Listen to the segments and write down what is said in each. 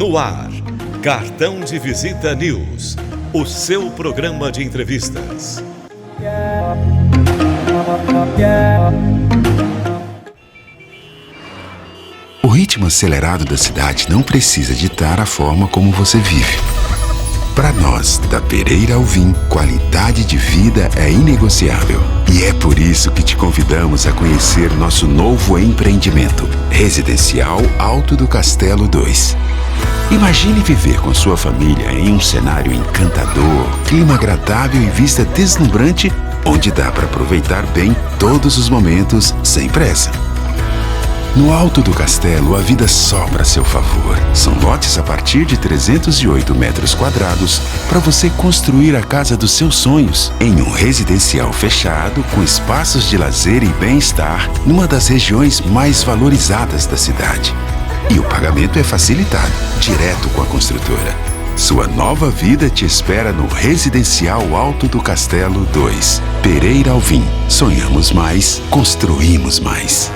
No ar, Cartão de Visita News, o seu programa de entrevistas. O ritmo acelerado da cidade não precisa ditar a forma como você vive. Para nós, da Pereira Alvim, qualidade de vida é inegociável. E é por isso que te convidamos a conhecer nosso novo empreendimento, Residencial Alto do Castelo 2. Imagine viver com sua família em um cenário encantador, clima agradável e vista deslumbrante, onde dá para aproveitar bem todos os momentos sem pressa. No alto do castelo, a vida sobra a seu favor. São lotes a partir de 308 metros quadrados para você construir a casa dos seus sonhos em um residencial fechado com espaços de lazer e bem-estar numa das regiões mais valorizadas da cidade. E o pagamento é facilitado, direto com a construtora. Sua nova vida te espera no Residencial Alto do Castelo 2. Pereira Alvim. Sonhamos mais, construímos mais.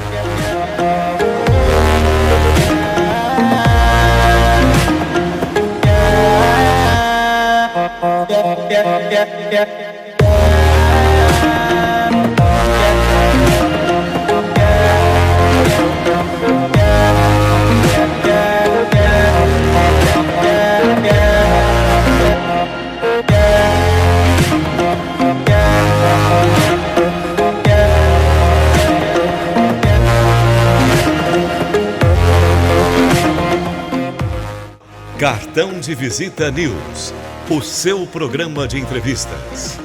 Cartão de Visita News, o seu programa de entrevistas.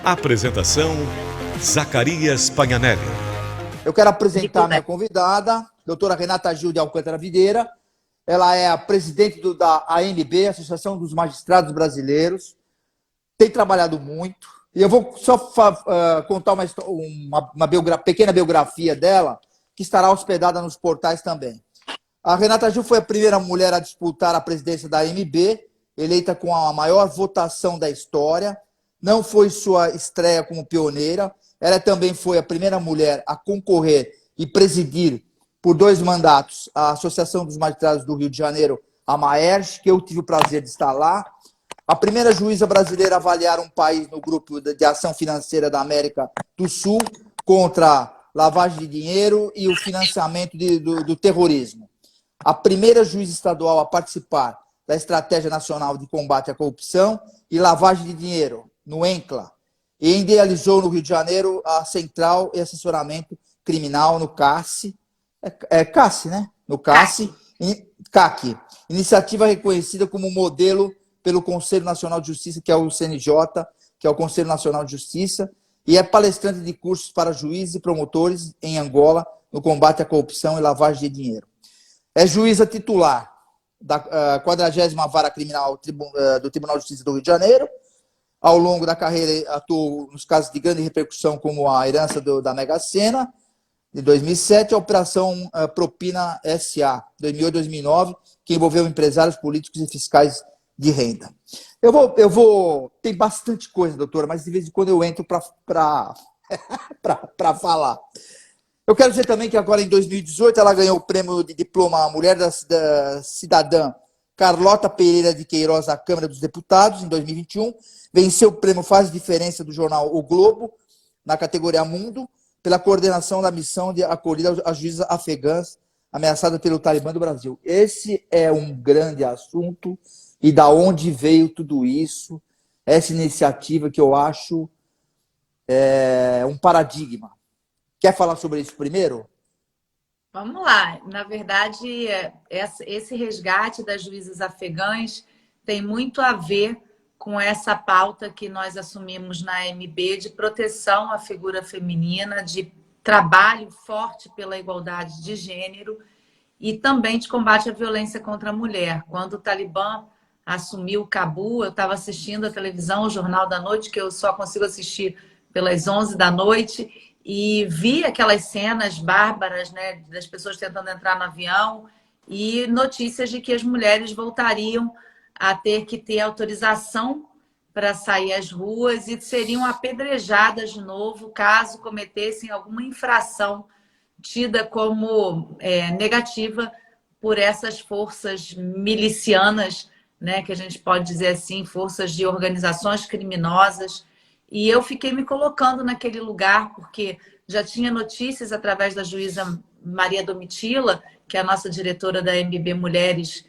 Apresentação, Zacarias Pagnanelli. Eu quero apresentar a minha convidada, doutora Renata Gil de Alcântara Videira. Ela é a presidente da AMB, Associação dos Magistrados Brasileiros. Tem trabalhado muito. E eu vou só contar uma pequena biografia dela, que estará hospedada nos portais também. A Renata Gil foi a primeira mulher a disputar a presidência da AMB, eleita com a maior votação da história. Não foi sua estreia como pioneira. Ela também foi a primeira mulher a concorrer e presidir por 2 mandatos a Associação dos Magistrados do Rio de Janeiro, a MAERJ, que eu tive o prazer de estar lá. A primeira juíza brasileira a avaliar um país no grupo de ação financeira da América do Sul contra lavagem de dinheiro e o financiamento do terrorismo. A primeira juíza estadual a participar da Estratégia Nacional de Combate à Corrupção e Lavagem de Dinheiro, no ENCLA, e idealizou no Rio de Janeiro a Central e Assessoramento Criminal, no CAC, CAC, né? No CAC, CAC, iniciativa reconhecida como modelo pelo Conselho Nacional de Justiça, que é o CNJ, que é o Conselho Nacional de Justiça, e é palestrante de cursos para juízes e promotores em Angola no combate à corrupção e lavagem de dinheiro. É juíza titular da 40ª Vara Criminal do Tribunal de Justiça do Rio de Janeiro. Ao longo da carreira, atuou nos casos de grande repercussão, como a herança da Mega Sena, de 2007, e a Operação Propina S.A., 2008-2009, que envolveu empresários políticos e fiscais de renda. Tem bastante coisa, doutora, mas de vez em quando eu entro para falar. Eu quero dizer também que agora, em 2018, ela ganhou o prêmio de diploma Mulher da Cidadã Carlota Pereira de Queiroz à Câmara dos Deputados, em 2021. Venceu o prêmio Faz Diferença do jornal O Globo, na categoria Mundo, pela coordenação da missão de acolhida às juízas afegãs ameaçadas pelo Talibã do Brasil. Esse é um grande assunto, e da onde veio tudo isso, essa iniciativa que eu acho um paradigma. Quer falar sobre isso primeiro? Vamos lá. Na verdade, esse resgate das juízas afegãs tem muito a ver com essa pauta que nós assumimos na AMB de proteção à figura feminina, de trabalho forte pela igualdade de gênero e também de combate à violência contra a mulher. Quando o Talibã assumiu Cabul, eu estava assistindo a televisão, o Jornal da Noite, que eu só consigo assistir pelas 11 da noite, e vi aquelas cenas bárbaras, né, das pessoas tentando entrar no avião e notícias de que as mulheres voltariam a ter que ter autorização para sair às ruas e seriam apedrejadas de novo caso cometessem alguma infração tida como negativa por essas forças milicianas, né, que a gente pode dizer assim, forças de organizações criminosas. E eu fiquei me colocando naquele lugar, porque já tinha notícias através da juíza Maria Domitila, que é a nossa diretora da MB Mulheres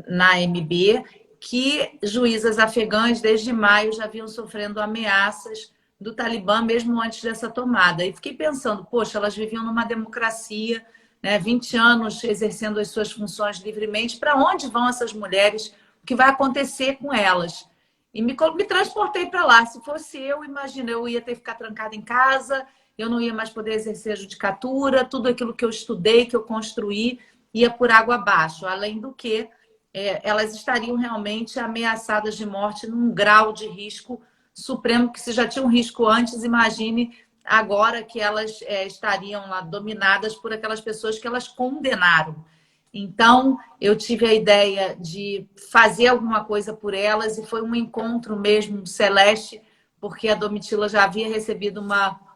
na MB, que juízas afegãs, desde maio, já vinham sofrendo ameaças do Talibã, mesmo antes dessa tomada. E fiquei pensando, poxa, elas viviam numa democracia, né, 20 anos exercendo as suas funções livremente, para onde vão essas mulheres? O que vai acontecer com elas? E me transportei para lá. Se fosse eu, imagina, eu ia ter que ficar trancada em casa, eu não ia mais poder exercer a judicatura, tudo aquilo que eu estudei, que eu construí, ia por água abaixo. Além do que, elas estariam realmente ameaçadas de morte num grau de risco supremo, que se já tinha um risco antes, imagine agora que elas estariam lá dominadas por aquelas pessoas que elas condenaram. Então, eu tive a ideia de fazer alguma coisa por elas e foi um encontro mesmo celeste, porque a Domitila já havia recebido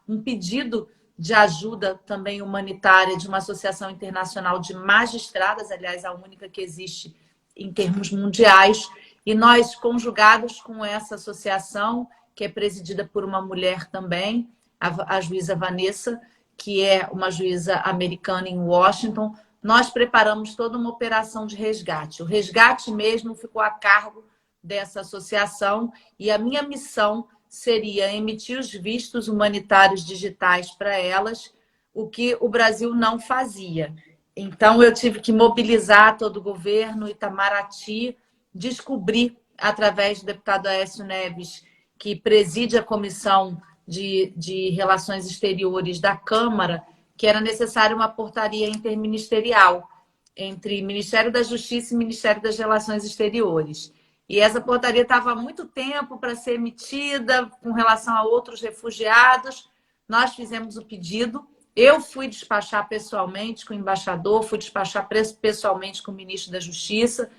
um pedido de ajuda também humanitária de uma associação internacional de magistradas, aliás, a única que existe em termos mundiais, e nós, conjugados com essa associação, que é presidida por uma mulher também, a juíza Vanessa, que é uma juíza americana em Washington, nós preparamos toda uma operação de resgate. O resgate mesmo ficou a cargo dessa associação e a minha missão seria emitir os vistos humanitários digitais para elas, o que o Brasil não fazia. Então, eu tive que mobilizar todo o governo, Itamaraty, descobrir, através do deputado Aécio Neves, que preside a Comissão de Relações Exteriores da Câmara, que era necessária uma portaria interministerial entre Ministério da Justiça e Ministério das Relações Exteriores. E essa portaria estava há muito tempo para ser emitida com relação a outros refugiados. Nós fizemos o pedido. Eu fui despachar pessoalmente com o embaixador, fui despachar pessoalmente com o ministro da Justiça,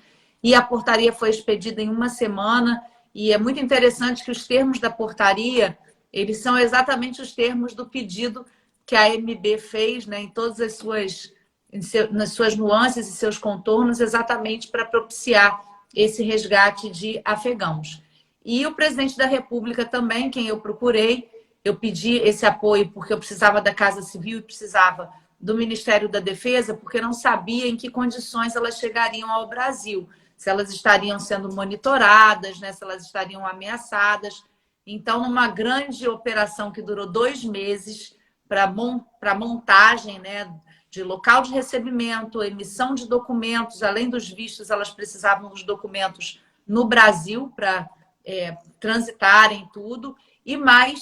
e a portaria foi expedida em uma semana. E é muito interessante que os termos da portaria, eles são exatamente os termos do pedido que a MB fez, né, em todas as nas suas nuances e seus contornos, exatamente para propiciar esse resgate de afegãos. E o presidente da República também, quem eu procurei, eu pedi esse apoio porque eu precisava da Casa Civil e precisava do Ministério da Defesa, porque não sabia em que condições elas chegariam ao Brasil, se elas estariam sendo monitoradas, né, se elas estariam ameaçadas. Então, numa grande operação que durou 2 meses, para montagem, né, de local de recebimento, emissão de documentos, além dos vistos, elas precisavam dos documentos no Brasil para transitarem tudo, e mais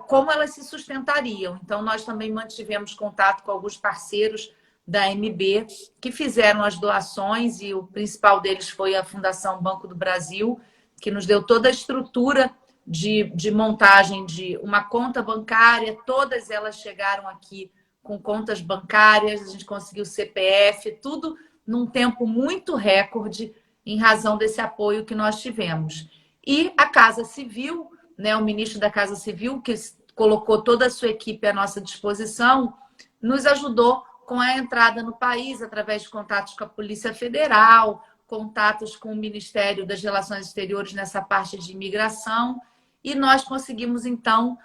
como elas se sustentariam. Então, nós também mantivemos contato com alguns parceiros da MB que fizeram as doações, e o principal deles foi a Fundação Banco do Brasil, que nos deu toda a estrutura de montagem de uma conta bancária. Todas elas chegaram aqui com contas bancárias, a gente conseguiu CPF, tudo num tempo muito recorde, em razão desse apoio que nós tivemos. E a Casa Civil, né, o ministro da Casa Civil, que colocou toda a sua equipe à nossa disposição, nos ajudou com a entrada no país, através de contatos com a Polícia Federal, contatos com o Ministério das Relações Exteriores nessa parte de imigração, e nós conseguimos, então,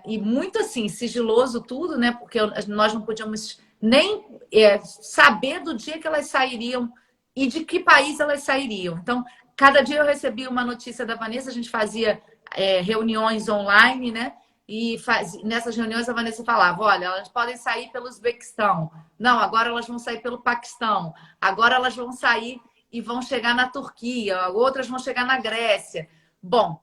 e muito assim, sigiloso tudo, né? Porque nós não podíamos nem saber do dia que elas sairiam e de que país elas sairiam. Então, cada dia eu recebia uma notícia da Vanessa, a gente fazia reuniões online, né? E nessas reuniões a Vanessa falava, olha, elas podem sair pelo Uzbequistão. Não, agora elas vão sair pelo Paquistão. Agora elas vão sair e vão chegar na Turquia. Outras vão chegar na Grécia. Bom,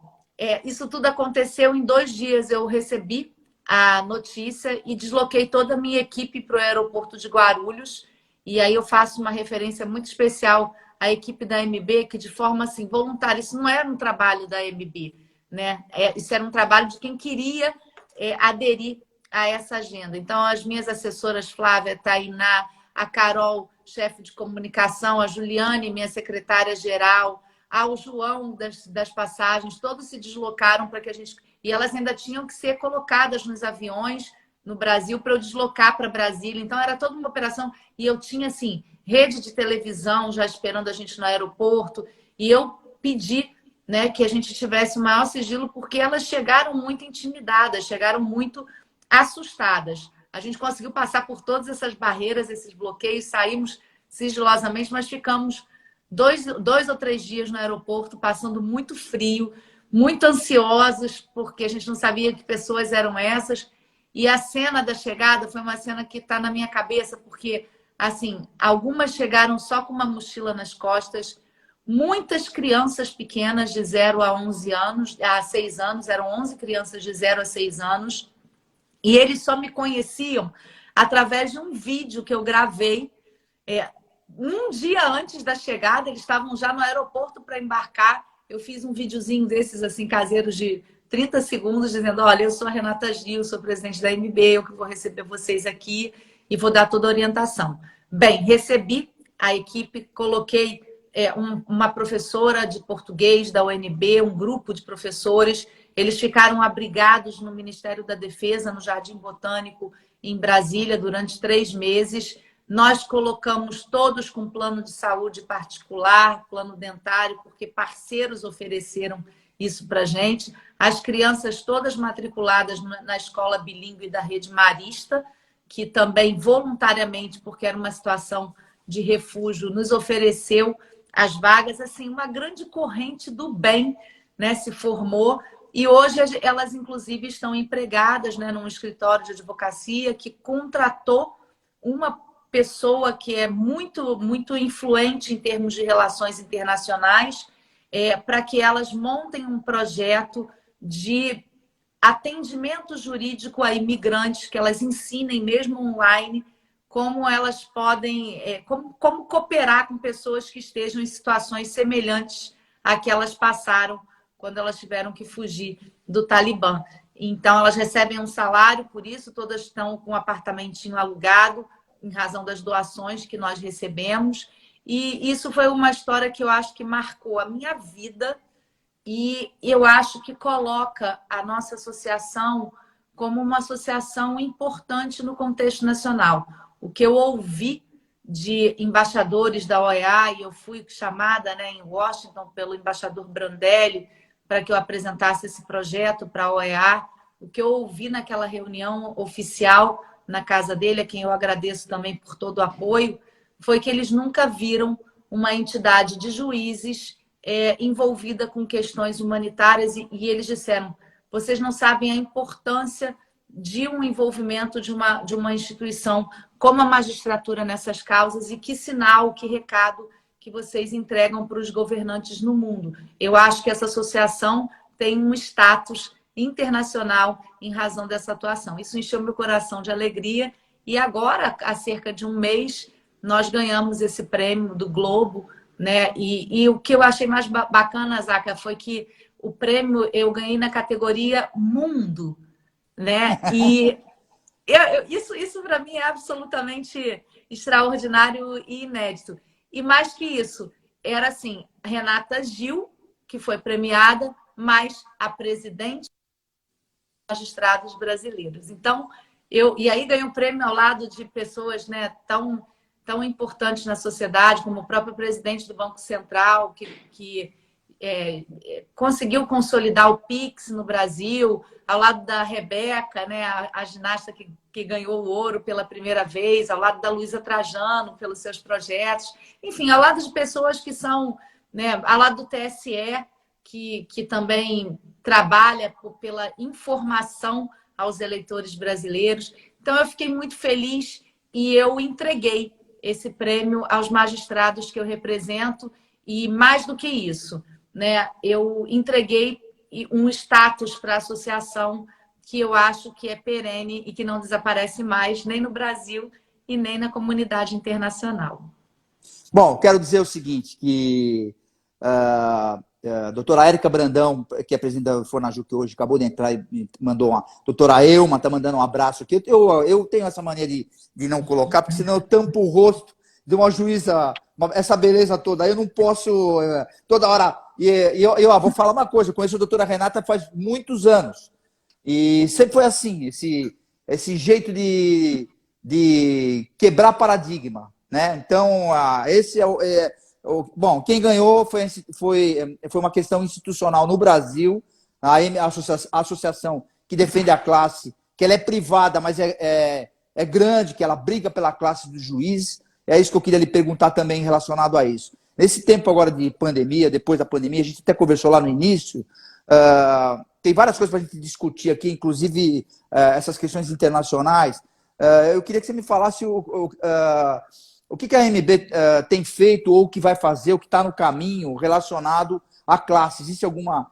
isso tudo aconteceu em 2 dias. Eu recebi a notícia e desloquei toda a minha equipe para o aeroporto de Guarulhos. E aí eu faço uma referência muito especial à equipe da MB, que de forma assim, voluntária, isso não era um trabalho da MB, né? Isso era um trabalho de quem queria aderir a essa agenda. Então, as minhas assessoras, Flávia, Tainá, a Carol, chefe de comunicação, a Juliane, minha secretária-geral, ao João das passagens, todos se deslocaram para que a gente... E elas ainda tinham que ser colocadas nos aviões no Brasil para eu deslocar para Brasília. Então, era toda uma operação. E eu tinha, assim, rede de televisão já esperando a gente no aeroporto. E eu pedi, né, que a gente tivesse o maior sigilo, porque elas chegaram muito intimidadas, chegaram muito assustadas. A gente conseguiu passar por todas essas barreiras, esses bloqueios, saímos sigilosamente, mas ficamos dois ou 3 dias no aeroporto, passando muito frio, muito ansiosos, porque a gente não sabia que pessoas eram essas. E a cena da chegada foi uma cena que está na minha cabeça, porque, assim, algumas chegaram só com uma mochila nas costas, muitas crianças pequenas de 0 a 11 anos, a 6 anos, eram 11 crianças de 0 a 6 anos, e eles só me conheciam através de um vídeo que eu gravei um dia antes da chegada. Eles estavam já no aeroporto para embarcar. Eu fiz um videozinho desses, assim, caseiros de 30 segundos, dizendo: olha, eu sou a Renata Gil, sou presidente da AMB, eu que vou receber vocês aqui e vou dar toda a orientação. Bem, recebi a equipe, coloquei uma professora de português da UNB, um grupo de professores. Eles ficaram abrigados no Ministério da Defesa, no Jardim Botânico, em Brasília, durante 3 meses. Nós colocamos todos com plano de saúde particular, plano dentário, porque parceiros ofereceram isso para a gente. As crianças todas matriculadas na escola bilíngue da Rede Marista, que também voluntariamente, porque era uma situação de refúgio, nos ofereceu as vagas. Assim, uma grande corrente do bem, né, se formou. E hoje elas, inclusive, estão empregadas, né, num escritório de advocacia que contratou uma pessoa que é muito, muito influente em termos de relações internacionais, para que elas montem um projeto de atendimento jurídico a imigrantes, que elas ensinem mesmo online como elas podem, como cooperar com pessoas que estejam em situações semelhantes à que elas passaram quando elas tiveram que fugir do Talibã. Então, elas recebem um salário por isso, todas estão com um apartamentinho alugado, em razão das doações que nós recebemos. E isso foi uma história que eu acho que marcou a minha vida, e eu acho que coloca a nossa associação como uma associação importante no contexto nacional. O que eu ouvi de embaixadores da OEA, e eu fui chamada, né, em Washington pelo embaixador Brandelli para que eu apresentasse esse projeto para a OEA, o que eu ouvi naquela reunião oficial na casa dele, a quem eu agradeço também por todo o apoio, foi que eles nunca viram uma entidade de juízes envolvida com questões humanitárias, e eles disseram: vocês não sabem a importância de um envolvimento de uma instituição como a magistratura nessas causas, e que sinal, que recado que vocês entregam para os governantes no mundo. Eu acho que essa associação tem um status internacional em razão dessa atuação. Isso encheu meu coração de alegria. E agora, há cerca de 1 mês, nós ganhamos esse prêmio do Globo, né? E o que eu achei mais bacana, Zaca, foi que o prêmio eu ganhei na categoria Mundo, né? E isso para mim é absolutamente extraordinário e inédito. E mais que isso, era assim, Renata Gil, que foi premiada, mais a presidente dos magistrados brasileiros. Então, e aí ganhei um prêmio ao lado de pessoas, né, tão importantes na sociedade, como o próprio presidente do Banco Central, que conseguiu consolidar o Pix no Brasil, ao lado da Rebeca, né, a ginasta que ganhou o ouro pela primeira vez, ao lado da Luísa Trajano, pelos seus projetos. Enfim, ao lado de pessoas que são, né, ao lado do TSE, que também trabalha pela informação aos eleitores brasileiros. Então, eu fiquei muito feliz e eu entreguei esse prêmio aos magistrados que eu represento. E mais do que isso, né, eu entreguei um status para a associação que eu acho que é perene e que não desaparece mais, nem no Brasil e nem na comunidade internacional. Bom, quero dizer o seguinte, que a doutora Érica Brandão, que é presidente da Fornaju, que hoje acabou de entrar e mandou uma... Doutora Elma está mandando um abraço aqui. Eu tenho essa mania de não colocar, porque senão eu tampo o rosto de uma juíza, essa beleza toda. Eu não posso toda hora... Eu vou falar uma coisa, eu conheço a doutora Renata faz muitos anos. E sempre foi assim, esse jeito de quebrar paradigma, né? Então, esse bom, quem ganhou foi uma questão institucional no Brasil, a associação que defende a classe, que ela é privada, mas é grande, que ela briga pela classe dos juízes. É isso que eu queria lhe perguntar também relacionado a isso. Nesse tempo agora de pandemia, depois da pandemia, a gente até conversou lá no início, tem várias coisas para a gente discutir aqui, inclusive essas questões internacionais. Eu queria que você me falasse o que a AMB tem feito ou o que vai fazer, o que está no caminho relacionado à classe. Existe alguma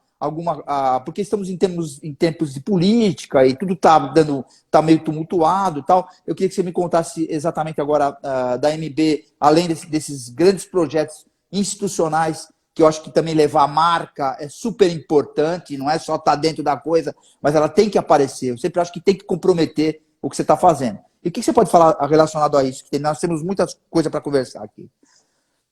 porque estamos em tempos de política e tudo está meio tumultuado e tal. Eu queria que você me contasse exatamente agora da AMB, além desses grandes projetos institucionais, que eu acho que também levar a marca é super importante, não é só estar dentro da coisa, mas ela tem que aparecer. Eu sempre acho que tem que comprometer o que você está fazendo. E o que você pode falar relacionado a isso? Porque nós temos muitas coisas para conversar aqui.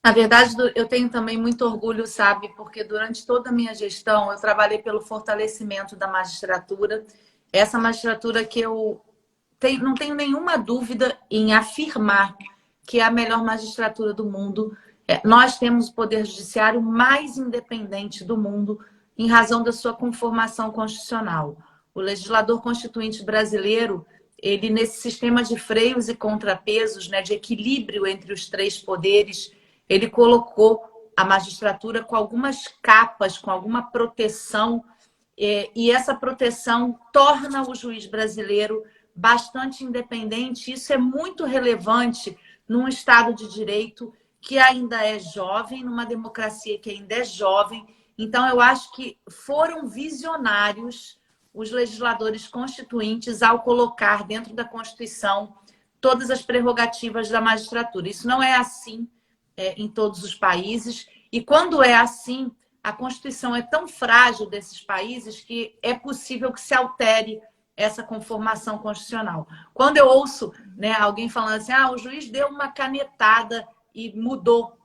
Na verdade, eu tenho também muito orgulho, sabe? Porque durante toda a minha gestão, eu trabalhei pelo fortalecimento da magistratura. Essa magistratura que não tenho nenhuma dúvida em afirmar que é a melhor magistratura do mundo. Nós temos o poder judiciário mais independente do mundo em razão da sua conformação constitucional. O legislador constituinte brasileiro, ele nesse sistema de freios e contrapesos, né, de equilíbrio entre os três poderes, ele colocou a magistratura com algumas capas, com alguma proteção, e essa proteção torna o juiz brasileiro bastante independente. Isso é muito relevante num Estado de Direito que ainda é jovem, numa democracia que ainda é jovem. Então, eu acho que foram visionários os legisladores constituintes ao colocar dentro da Constituição todas as prerrogativas da magistratura. Isso não é assim em todos os países. E quando é assim, a Constituição é tão frágil desses países que é possível que se altere essa conformação constitucional. Quando eu ouço, né, alguém falando assim, o juiz deu uma canetada e mudou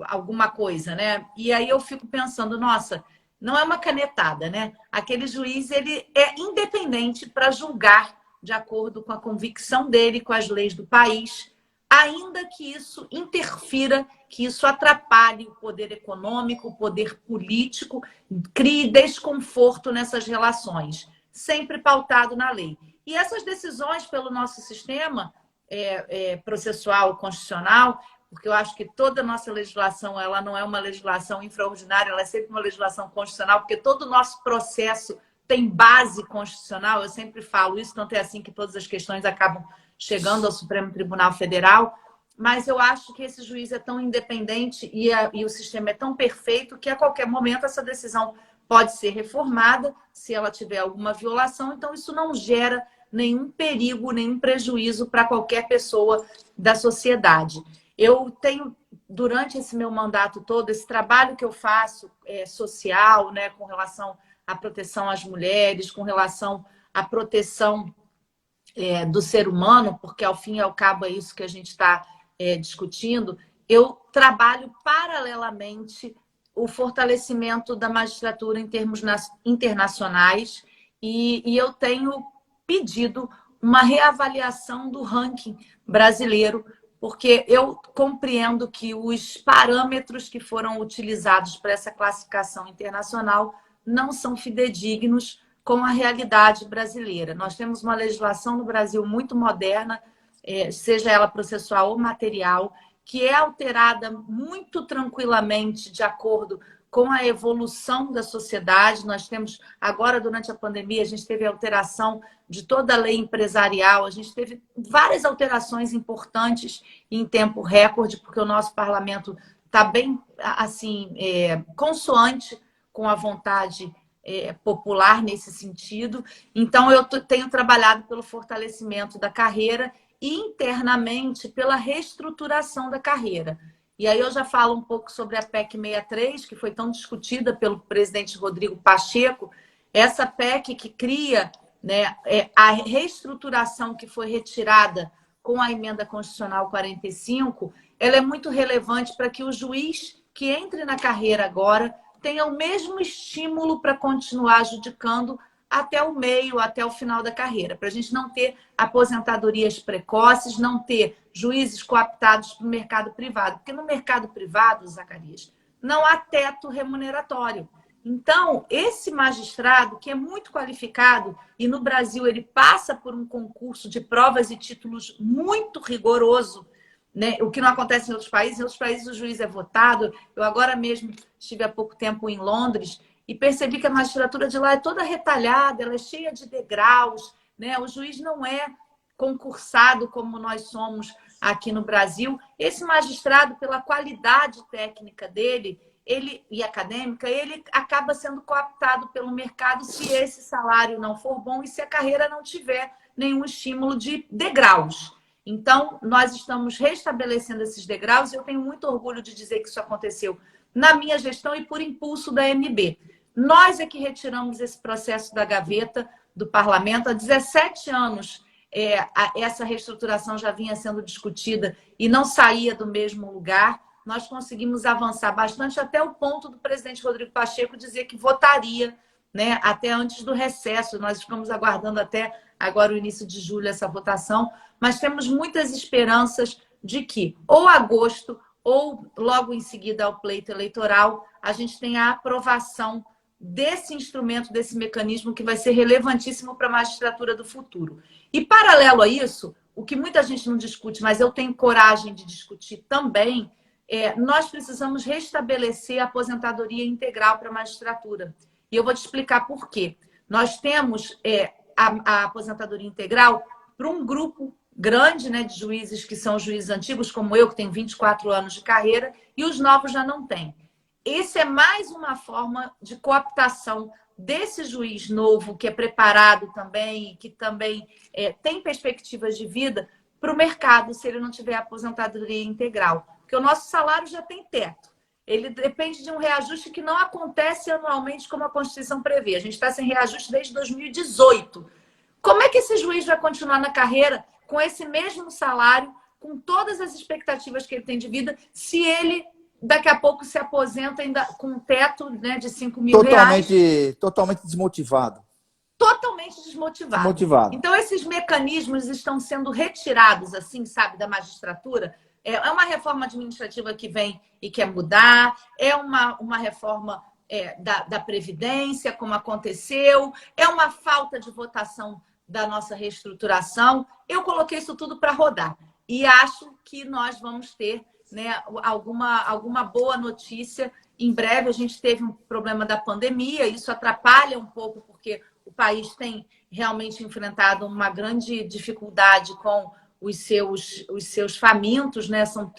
alguma coisa, né? E aí eu fico pensando, nossa, não é uma canetada, né? Aquele juiz, ele é independente para julgar de acordo com a convicção dele, com as leis do país, ainda que isso interfira, que isso atrapalhe o poder econômico, o poder político, crie desconforto nessas relações, sempre pautado na lei. E essas decisões pelo nosso sistema processual constitucional, porque eu acho que toda a nossa legislação, ela não é uma legislação infraordinária, ela é sempre uma legislação constitucional, porque todo o nosso processo tem base constitucional. Eu sempre falo isso, tanto é assim que todas as questões acabam chegando ao Supremo Tribunal Federal, mas eu acho que esse juiz é tão independente e o sistema é tão perfeito que a qualquer momento essa decisão pode ser reformada se ela tiver alguma violação. Então isso não gera nenhum perigo, nenhum prejuízo para qualquer pessoa da sociedade. Eu tenho, durante esse meu mandato todo, esse trabalho que eu faço social, né, com relação à proteção às mulheres, com relação à proteção do ser humano, porque ao fim e ao cabo é isso que a gente está discutindo, eu trabalho paralelamente o fortalecimento da magistratura em termos internacionais e eu tenho pedido uma reavaliação do ranking brasileiro, porque eu compreendo que os parâmetros que foram utilizados para essa classificação internacional não são fidedignos com a realidade brasileira. Nós temos uma legislação no Brasil muito moderna, seja ela processual ou material, que é alterada muito tranquilamente de acordo com a evolução da sociedade. Nós temos, agora, durante a pandemia, a gente teve a alteração de toda a lei empresarial, a gente teve várias alterações importantes em tempo recorde, porque o nosso parlamento está bem, assim, consoante com a vontade popular nesse sentido. Então, eu tenho trabalhado pelo fortalecimento da carreira e internamente pela reestruturação da carreira. E aí eu já falo um pouco sobre a PEC 63, que foi tão discutida pelo presidente Rodrigo Pacheco. Essa PEC que cria, né, a reestruturação que foi retirada com a emenda constitucional 45, ela é muito relevante para que o juiz que entre na carreira agora tenha o mesmo estímulo para continuar adjudicando até o meio, até o final da carreira, para a gente não ter aposentadorias precoces, não ter juízes cooptados para o mercado privado. Porque no mercado privado, Zacarias, não há teto remuneratório. Então, esse magistrado, que é muito qualificado, e no Brasil ele passa por um concurso de provas e títulos muito rigoroso, né? O que não acontece em outros países. Em outros países o juiz é votado. Eu agora mesmo estive há pouco tempo em Londres e percebi que a magistratura de lá é toda retalhada, ela é cheia de degraus, né? O juiz não é concursado como nós somos aqui no Brasil. Esse magistrado, pela qualidade técnica dele, e acadêmica, ele acaba sendo cooptado pelo mercado se esse salário não for bom e se a carreira não tiver nenhum estímulo de degraus. Então, nós estamos restabelecendo esses degraus e eu tenho muito orgulho de dizer que isso aconteceu na minha gestão e por impulso da MB. Nós é que retiramos esse processo da gaveta do parlamento. Há 17 anos essa reestruturação já vinha sendo discutida e não saía do mesmo lugar. Nós conseguimos avançar bastante até o ponto do presidente Rodrigo Pacheco dizer que votaria, né, até antes do recesso. Nós ficamos aguardando até agora o início de julho essa votação, mas temos muitas esperanças de que ou agosto ou logo em seguida ao pleito eleitoral a gente tenha a aprovação desse instrumento, desse mecanismo que vai ser relevantíssimo para a magistratura do futuro. E paralelo a isso, o que muita gente não discute, mas eu tenho coragem de discutir também, nós precisamos restabelecer a aposentadoria integral para a magistratura. E eu vou te explicar por quê. Nós temos a aposentadoria integral para um grupo grande, né, de juízes que são juízes antigos, como eu, que tenho 24 anos de carreira, e os novos já não têm. Esse é mais uma forma de cooptação desse juiz novo, que é preparado também, que também tem perspectivas de vida, para o mercado, se ele não tiver aposentadoria integral. Porque o nosso salário já tem teto. Ele depende de um reajuste que não acontece anualmente como a Constituição prevê. A gente está sem reajuste desde 2018. Como é que esse juiz vai continuar na carreira com esse mesmo salário, com todas as expectativas que ele tem de vida, se ele daqui a pouco se aposenta ainda com um teto, né, de 5 mil reais? Totalmente desmotivado. Totalmente desmotivado. Então, esses mecanismos estão sendo retirados, assim, sabe, da magistratura. É uma reforma administrativa que vem e quer mudar, é uma reforma da Previdência, como aconteceu, é uma falta de votação da nossa reestruturação. Eu coloquei isso tudo para rodar e acho que nós vamos ter, né, alguma boa notícia. Em breve, a gente teve um problema da pandemia, isso atrapalha um pouco, porque o país tem realmente enfrentado uma grande dificuldade com os seus famintos, né? São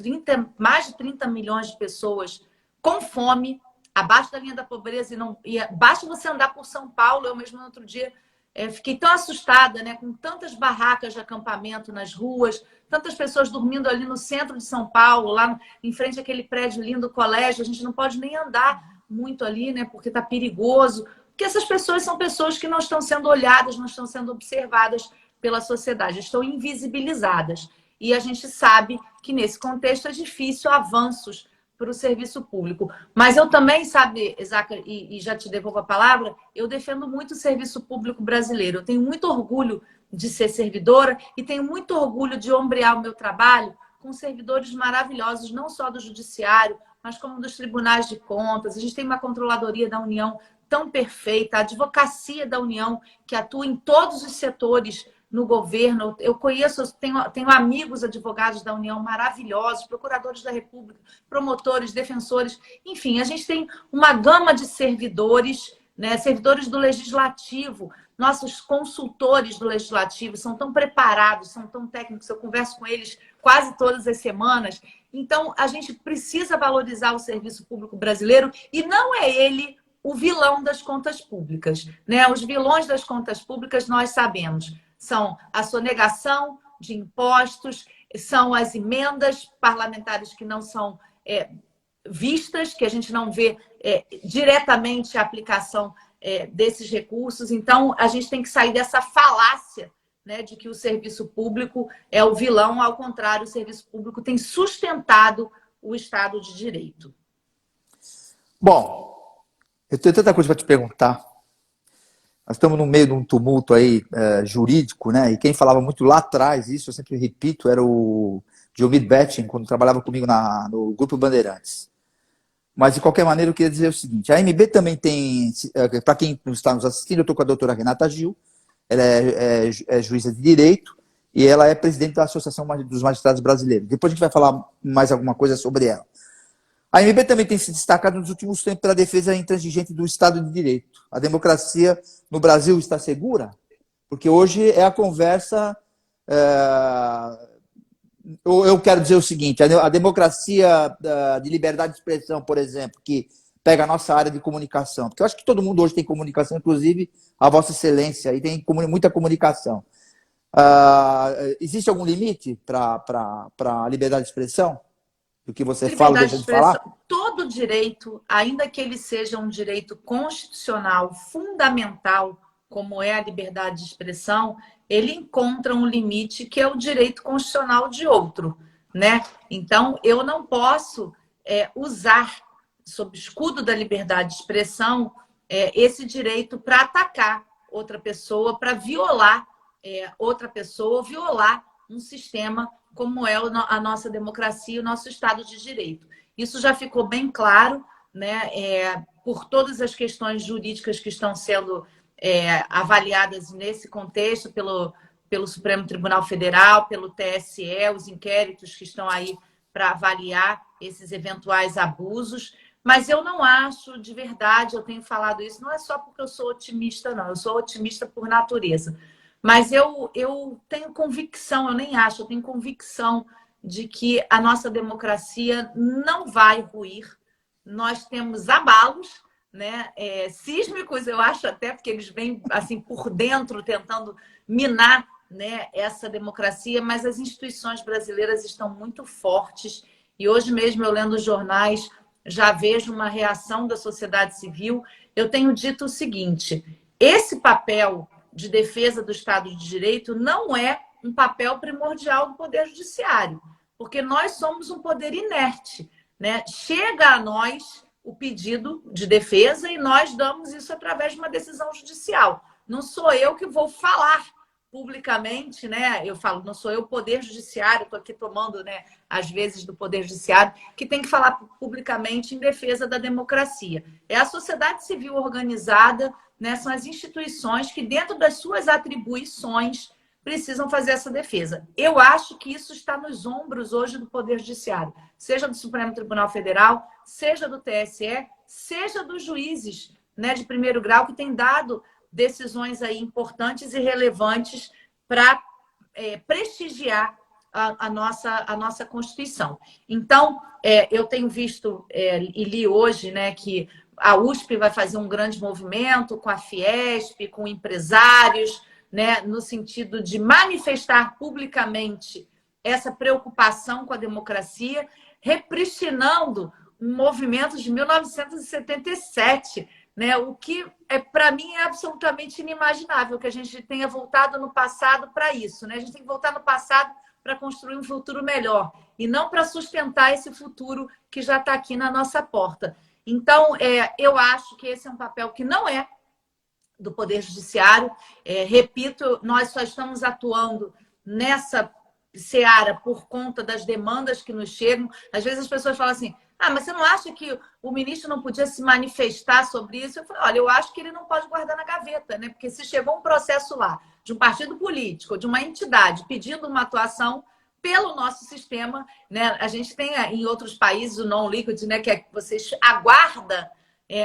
mais de 30 milhões de pessoas com fome, abaixo da linha da pobreza, e basta você andar por São Paulo. Eu mesmo no outro dia fiquei tão assustada, né? Com tantas barracas de acampamento nas ruas, tantas pessoas dormindo ali no centro de São Paulo, lá em frente àquele prédio lindo do colégio. A gente não pode nem andar muito ali, né? Porque está perigoso. Porque essas pessoas são pessoas que não estão sendo olhadas, não estão sendo observadas pela sociedade, estão invisibilizadas. E a gente sabe que, nesse contexto, é difícil avanços para o serviço público. Mas eu também, sabe, Zaca, e já te devolvo a palavra, eu defendo muito o serviço público brasileiro. Eu tenho muito orgulho de ser servidora e tenho muito orgulho de ombrear o meu trabalho com servidores maravilhosos, não só do judiciário, mas como dos tribunais de contas. A gente tem uma controladoria da União tão perfeita, a advocacia da União, que atua em todos os setores no governo. Eu conheço, tenho amigos advogados da União maravilhosos, procuradores da República, promotores, defensores. Enfim, a gente tem uma gama de servidores, né? Servidores do Legislativo. Nossos consultores do Legislativo são tão preparados, são tão técnicos. Eu converso com eles quase todas as semanas. Então, a gente precisa valorizar o serviço público brasileiro e não é ele o vilão das contas públicas, né? Os vilões das contas públicas, nós sabemos, são a sonegação de impostos, são as emendas parlamentares que não são vistas, que a gente não vê diretamente a aplicação desses recursos. Então, a gente tem que sair dessa falácia, né, de que o serviço público é o vilão. Ao contrário, o serviço público tem sustentado o Estado de Direito. Bom, eu tenho tanta coisa para te perguntar. Nós estamos no meio de um tumulto aí jurídico, né? E quem falava muito lá atrás, isso eu sempre repito, era o Diomir Betting, quando trabalhava comigo no Grupo Bandeirantes. Mas, de qualquer maneira, eu queria dizer o seguinte, a AMB também tem, para quem está nos assistindo, eu estou com a doutora Renata Gil, ela é juíza de direito e ela é presidente da Associação dos Magistrados Brasileiros. Depois a gente vai falar mais alguma coisa sobre ela. A AMB também tem se destacado nos últimos tempos pela defesa intransigente do Estado de Direito. A democracia no Brasil está segura? Porque hoje é a conversa... Eu quero dizer o seguinte, a democracia de liberdade de expressão, por exemplo, que pega a nossa área de comunicação, porque eu acho que todo mundo hoje tem comunicação, inclusive a Vossa Excelência, e tem muita comunicação. Existe algum limite para a liberdade de expressão? Do que você fala, deixa de falar? Todo direito, ainda que ele seja um direito constitucional fundamental, como é a liberdade de expressão, ele encontra um limite que é o direito constitucional de outro, né? Então, eu não posso usar, sob escudo da liberdade de expressão, esse direito para atacar outra pessoa, para violar outra pessoa, violar um sistema como é a nossa democracia, o nosso Estado de Direito. Isso já ficou bem claro, né? Por todas as questões jurídicas que estão sendo avaliadas nesse contexto pelo Supremo Tribunal Federal, pelo TSE, os inquéritos que estão aí para avaliar esses eventuais abusos. Mas eu não acho, de verdade, eu tenho falado isso, não é só porque eu sou otimista, não. Eu sou otimista por natureza. Mas eu tenho convicção, eu nem acho, eu tenho convicção de que a nossa democracia não vai ruir. Nós temos abalos, né, sísmicos, eu acho até, porque eles vêm assim por dentro tentando minar, né, essa democracia, mas as instituições brasileiras estão muito fortes. E hoje mesmo, eu lendo os jornais, já vejo uma reação da sociedade civil. Eu tenho dito o seguinte, esse papel de defesa do Estado de Direito não é um papel primordial do Poder Judiciário, porque nós somos um poder inerte, né? Chega a nós o pedido de defesa e nós damos isso através de uma decisão judicial. Não sou eu que vou falar publicamente, né? Eu falo, não sou eu o Poder Judiciário, estou aqui tomando, né, às vezes do Poder Judiciário, que tem que falar publicamente em defesa da democracia. É a sociedade civil organizada, né? São as instituições que, dentro das suas atribuições, precisam fazer essa defesa. Eu acho que isso está nos ombros hoje do Poder Judiciário, seja do Supremo Tribunal Federal, seja do TSE, seja dos juízes, né, de primeiro grau, que têm dado decisões aí importantes e relevantes para prestigiar a nossa Constituição. Então, eu tenho visto e li hoje, né, que a USP vai fazer um grande movimento com a Fiesp, com empresários, né, no sentido de manifestar publicamente essa preocupação com a democracia, repristinando um movimento de 1977, né, o que, para mim, é absolutamente inimaginável que a gente tenha voltado no passado para isso, né? A gente tem que voltar no passado para construir um futuro melhor e não para sustentar esse futuro que já está aqui na nossa porta. Então, eu acho que esse é um papel que não é do Poder Judiciário. Repito, nós só estamos atuando nessa seara por conta das demandas que nos chegam. Às vezes as pessoas falam assim, mas você não acha que o ministro não podia se manifestar sobre isso? Eu falei, olha, eu acho que ele não pode guardar na gaveta, né? Porque se chegou um processo lá de um partido político, de uma entidade pedindo uma atuação pelo nosso sistema, né? A gente tem em outros países o non-liquid, né? Que você aguarda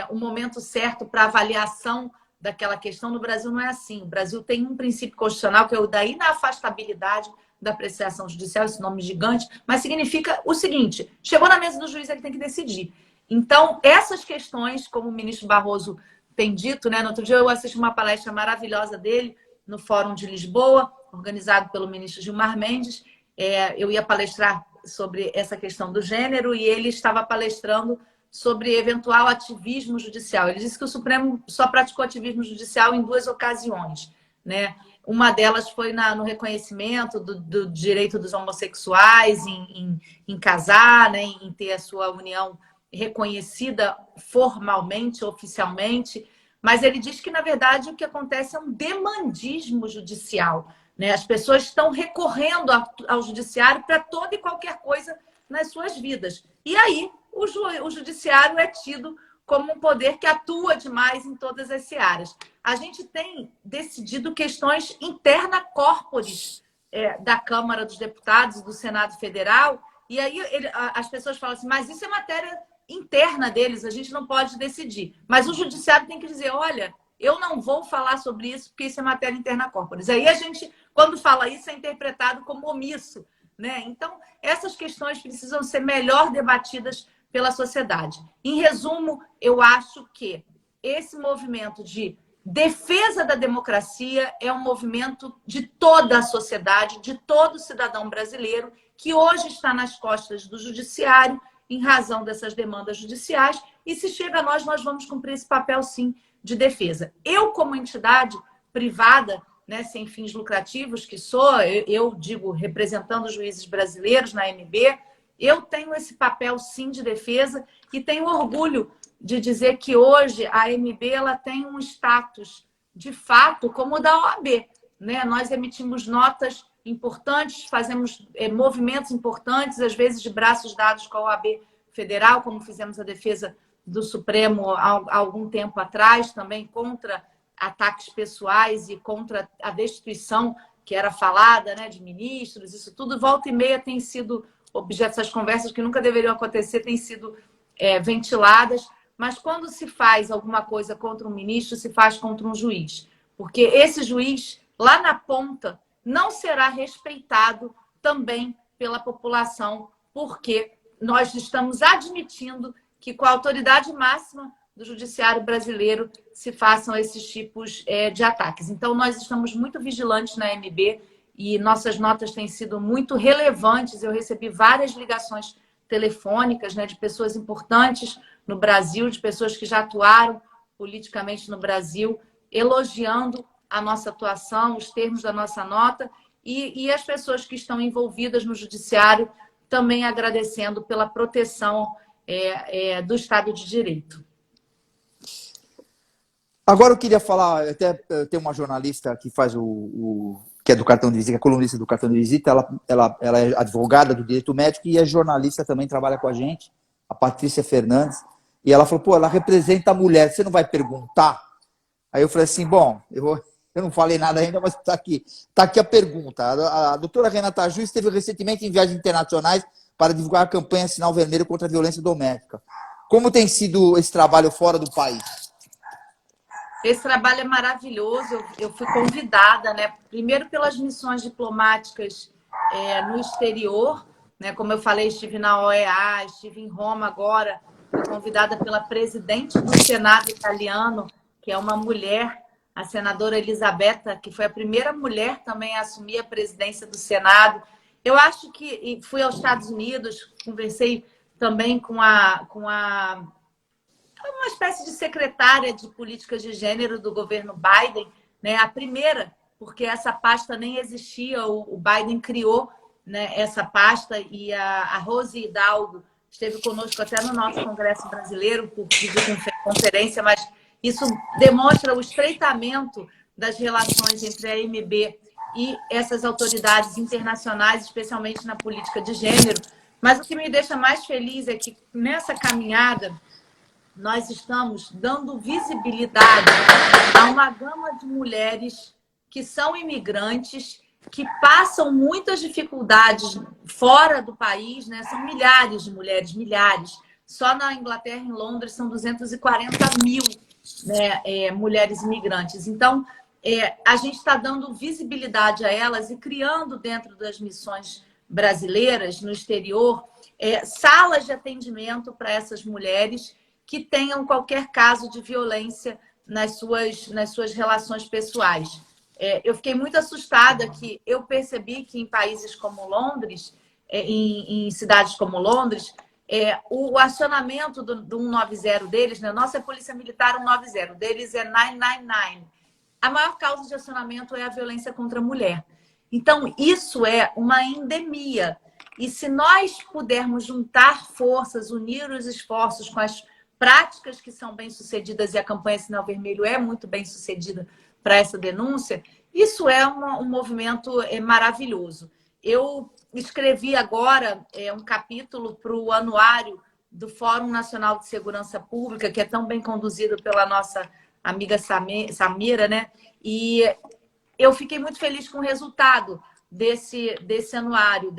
o momento certo para avaliação daquela questão. No Brasil não é assim. O Brasil tem um princípio constitucional que é o da inafastabilidade da apreciação judicial, esse nome gigante, mas significa o seguinte, chegou na mesa do juiz, ele tem que decidir. Então, essas questões, como o ministro Barroso tem dito, né? No outro dia eu assisti uma palestra maravilhosa dele no Fórum de Lisboa, organizado pelo ministro Gilmar Mendes. Eu ia palestrar sobre essa questão do gênero e ele estava palestrando sobre eventual ativismo judicial. Ele disse que o Supremo só praticou ativismo judicial em 2 ocasiões, né? Uma delas foi no reconhecimento do direito dos homossexuais em casar, né? Em ter a sua união reconhecida formalmente, oficialmente. mas ele diz que, na verdade, o que acontece é um demandismo judicial, né? As pessoas estão recorrendo ao judiciário para toda e qualquer coisa nas suas vidas. E aí, o judiciário é tido como um poder que atua demais em todas as searas. A gente tem decidido questões interna corporis da Câmara dos Deputados e do Senado Federal, e aí as pessoas falam assim, mas isso é matéria interna deles, a gente não pode decidir. Mas o judiciário tem que dizer, olha, eu não vou falar sobre isso porque isso é matéria interna corporis. Aí a gente, quando fala isso, é interpretado como omisso, né? Então, essas questões precisam ser melhor debatidas pela sociedade. Em resumo, eu acho que esse movimento de defesa da democracia é um movimento de toda a sociedade, de todo cidadão brasileiro, que hoje está nas costas do judiciário em razão dessas demandas judiciais, e se chega a nós vamos cumprir esse papel, sim, de defesa. Eu, como entidade privada, né, sem fins lucrativos, que sou, eu digo, representando os juízes brasileiros na AMB, eu tenho esse papel, sim, de defesa, e tenho orgulho de dizer que hoje a AMB ela tem um status, de fato, como o da OAB, né? Nós emitimos notas importantes, fazemos movimentos importantes, às vezes de braços dados com a OAB Federal, como fizemos a defesa do Supremo há algum tempo atrás, também contra ataques pessoais e contra a destituição que era falada, né, de ministros, isso tudo, volta e meia tem sido objeto dessas conversas que nunca deveriam acontecer, têm sido ventiladas, mas quando se faz alguma coisa contra um ministro, se faz contra um juiz, porque esse juiz, lá na ponta, não será respeitado também pela população, porque nós estamos admitindo que com a autoridade máxima do judiciário brasileiro se façam esses tipos de ataques. Então, nós estamos muito vigilantes na AMB e nossas notas têm sido muito relevantes. Eu recebi várias ligações telefônicas, né, de pessoas importantes no Brasil, de pessoas que já atuaram politicamente no Brasil, elogiando a nossa atuação, os termos da nossa nota, e as pessoas que estão envolvidas no judiciário também agradecendo pela proteção do Estado de Direito. Agora eu queria falar, até tem uma jornalista que faz que é do cartão de visita, que é colunista do cartão de visita, ela é advogada do direito médico e é jornalista também, trabalha com a gente, a Patrícia Fernandes, e ela falou, pô, ela representa a mulher, você não vai perguntar? Aí eu falei assim, bom, eu não falei nada ainda, mas está aqui a pergunta. A doutora Renata Ju esteve recentemente em viagens internacionais para divulgar a campanha Sinal Vermelho contra a violência doméstica. Como tem sido esse trabalho fora do país? Esse trabalho é maravilhoso. Eu fui convidada, né, primeiro pelas missões diplomáticas no exterior, né, como eu falei, estive na OEA, estive em Roma agora, fui convidada pela presidente do Senado italiano, que é uma mulher, a senadora Elisabetta, que foi a primeira mulher também a assumir a presidência do Senado. Eu acho que fui aos Estados Unidos, conversei também com uma espécie de secretária de políticas de gênero do governo Biden, né? A primeira, porque essa pasta nem existia, o Biden criou, né, essa pasta, e a Rose Hidalgo esteve conosco até no nosso Congresso Brasileiro por videoconferência, mas isso demonstra o estreitamento das relações entre a AMB e essas autoridades internacionais, especialmente na política de gênero. Mas o que me deixa mais feliz é que nessa caminhada nós estamos dando visibilidade a uma gama de mulheres que são imigrantes, que passam muitas dificuldades fora do país, né? São milhares de mulheres, milhares. Só na Inglaterra, em Londres, são 240 mil, né, mulheres imigrantes. Então, a gente está dando visibilidade a elas e criando dentro das missões brasileiras no exterior salas de atendimento para essas mulheres que tenham qualquer caso de violência nas suas relações pessoais. Eu fiquei muito assustada que eu percebi que em países como Londres, em cidades como Londres, o acionamento do 190 deles, né? Nossa é Polícia Militar 190, deles é 999. A maior causa de acionamento é a violência contra a mulher. Então, isso é uma endemia. E se nós pudermos juntar forças, unir os esforços com as práticas que são bem-sucedidas, e a campanha Sinal Vermelho é muito bem-sucedida para essa denúncia, isso é um movimento maravilhoso. Eu escrevi agora um capítulo para o anuário do Fórum Nacional de Segurança Pública, que é tão bem conduzido pela nossa amiga Samira, né? E eu fiquei muito feliz com o resultado desse anuário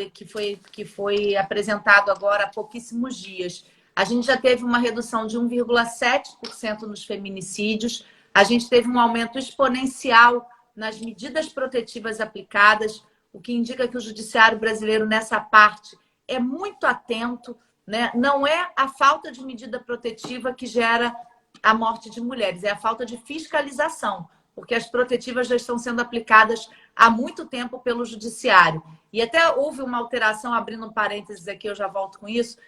que foi apresentado agora há pouquíssimos dias. A gente já teve uma redução de 1,7% nos feminicídios, a gente teve um aumento exponencial nas medidas protetivas aplicadas, o que indica que o judiciário brasileiro, nessa parte, é muito atento, né? Não é a falta de medida protetiva que gera a morte de mulheres, é a falta de fiscalização, porque as protetivas já estão sendo aplicadas há muito tempo pelo judiciário. E até houve uma alteração, abrindo um parênteses aqui, eu já volto com isso,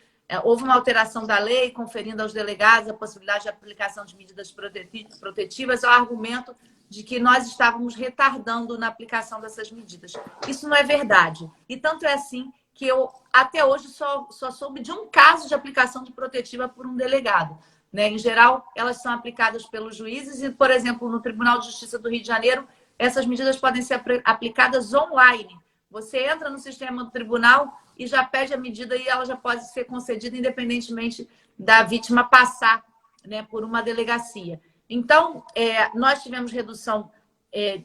houve uma alteração da lei, conferindo aos delegados a possibilidade de aplicação de medidas protetivas, ao argumento de que nós estávamos retardando na aplicação dessas medidas. Isso não é verdade. E tanto é assim que eu, até hoje, só soube de um caso de aplicação de protetiva por um delegado. Né? Em geral, elas são aplicadas pelos juízes e, por exemplo, no Tribunal de Justiça do Rio de Janeiro, essas medidas podem ser aplicadas online. Você entra no sistema do tribunal e já pede a medida e ela já pode ser concedida independentemente da vítima passar, né, por uma delegacia. Então, nós tivemos redução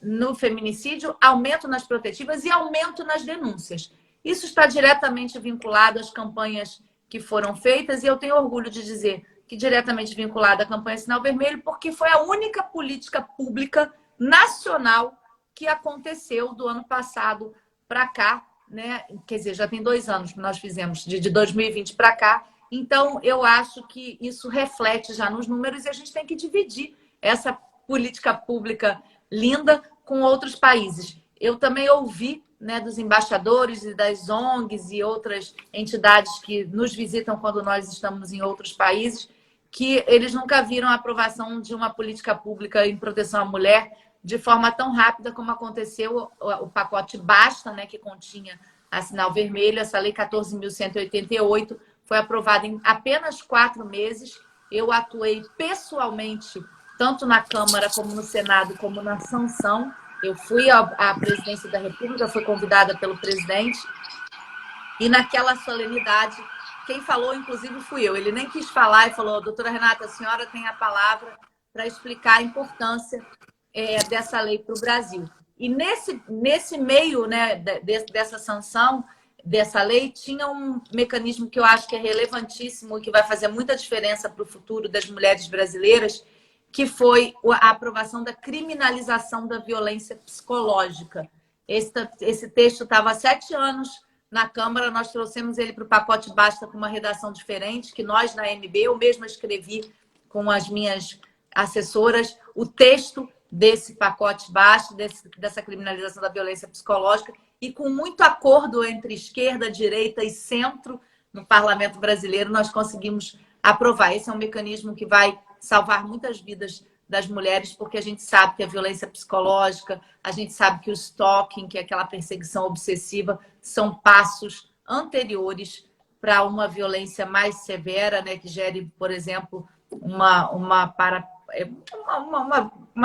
no feminicídio, aumento nas protetivas e aumento nas denúncias. Isso está diretamente vinculado às campanhas que foram feitas e eu tenho orgulho de dizer que diretamente vinculada à campanha Sinal Vermelho, porque foi a única política pública nacional que aconteceu do ano passado para cá, né? Quer dizer, já tem 2 anos que nós fizemos, de 2020 para cá. Então, eu acho que isso reflete já nos números e a gente tem que dividir essa política pública linda com outros países. Eu também ouvi, né, dos embaixadores e das ONGs e outras entidades que nos visitam quando nós estamos em outros países, que eles nunca viram a aprovação de uma política pública em proteção à mulher de forma tão rápida como aconteceu o pacote Basta, né, que continha a Sinal Vermelho, essa lei 14.188, foi aprovada em apenas 4 meses. Eu atuei pessoalmente, tanto na Câmara, como no Senado, como na sanção. Eu fui à presidência da República, fui convidada pelo presidente, e naquela solenidade, quem falou, inclusive, fui eu. Ele nem quis falar e falou: doutora Renata, a senhora tem a palavra para explicar a importância dessa lei para o Brasil. E nesse meio, né, dessa sanção, dessa lei, tinha um mecanismo que eu acho que é relevantíssimo e que vai fazer muita diferença para o futuro das mulheres brasileiras, que foi a aprovação da criminalização da violência psicológica. Esse texto estava há 7 anos na Câmara, nós trouxemos ele para o pacote Basta com uma redação diferente, que nós, na AMB, eu mesma escrevi com as minhas assessoras o texto desse pacote Basta, dessa criminalização da violência psicológica, e com muito acordo entre esquerda, direita e centro no parlamento brasileiro, nós conseguimos aprovar. Esse é um mecanismo que vai salvar muitas vidas das mulheres, porque a gente sabe que a violência psicológica, a gente sabe que o stalking, que é aquela perseguição obsessiva, são passos anteriores para uma violência mais severa, né, que gere, por exemplo, uma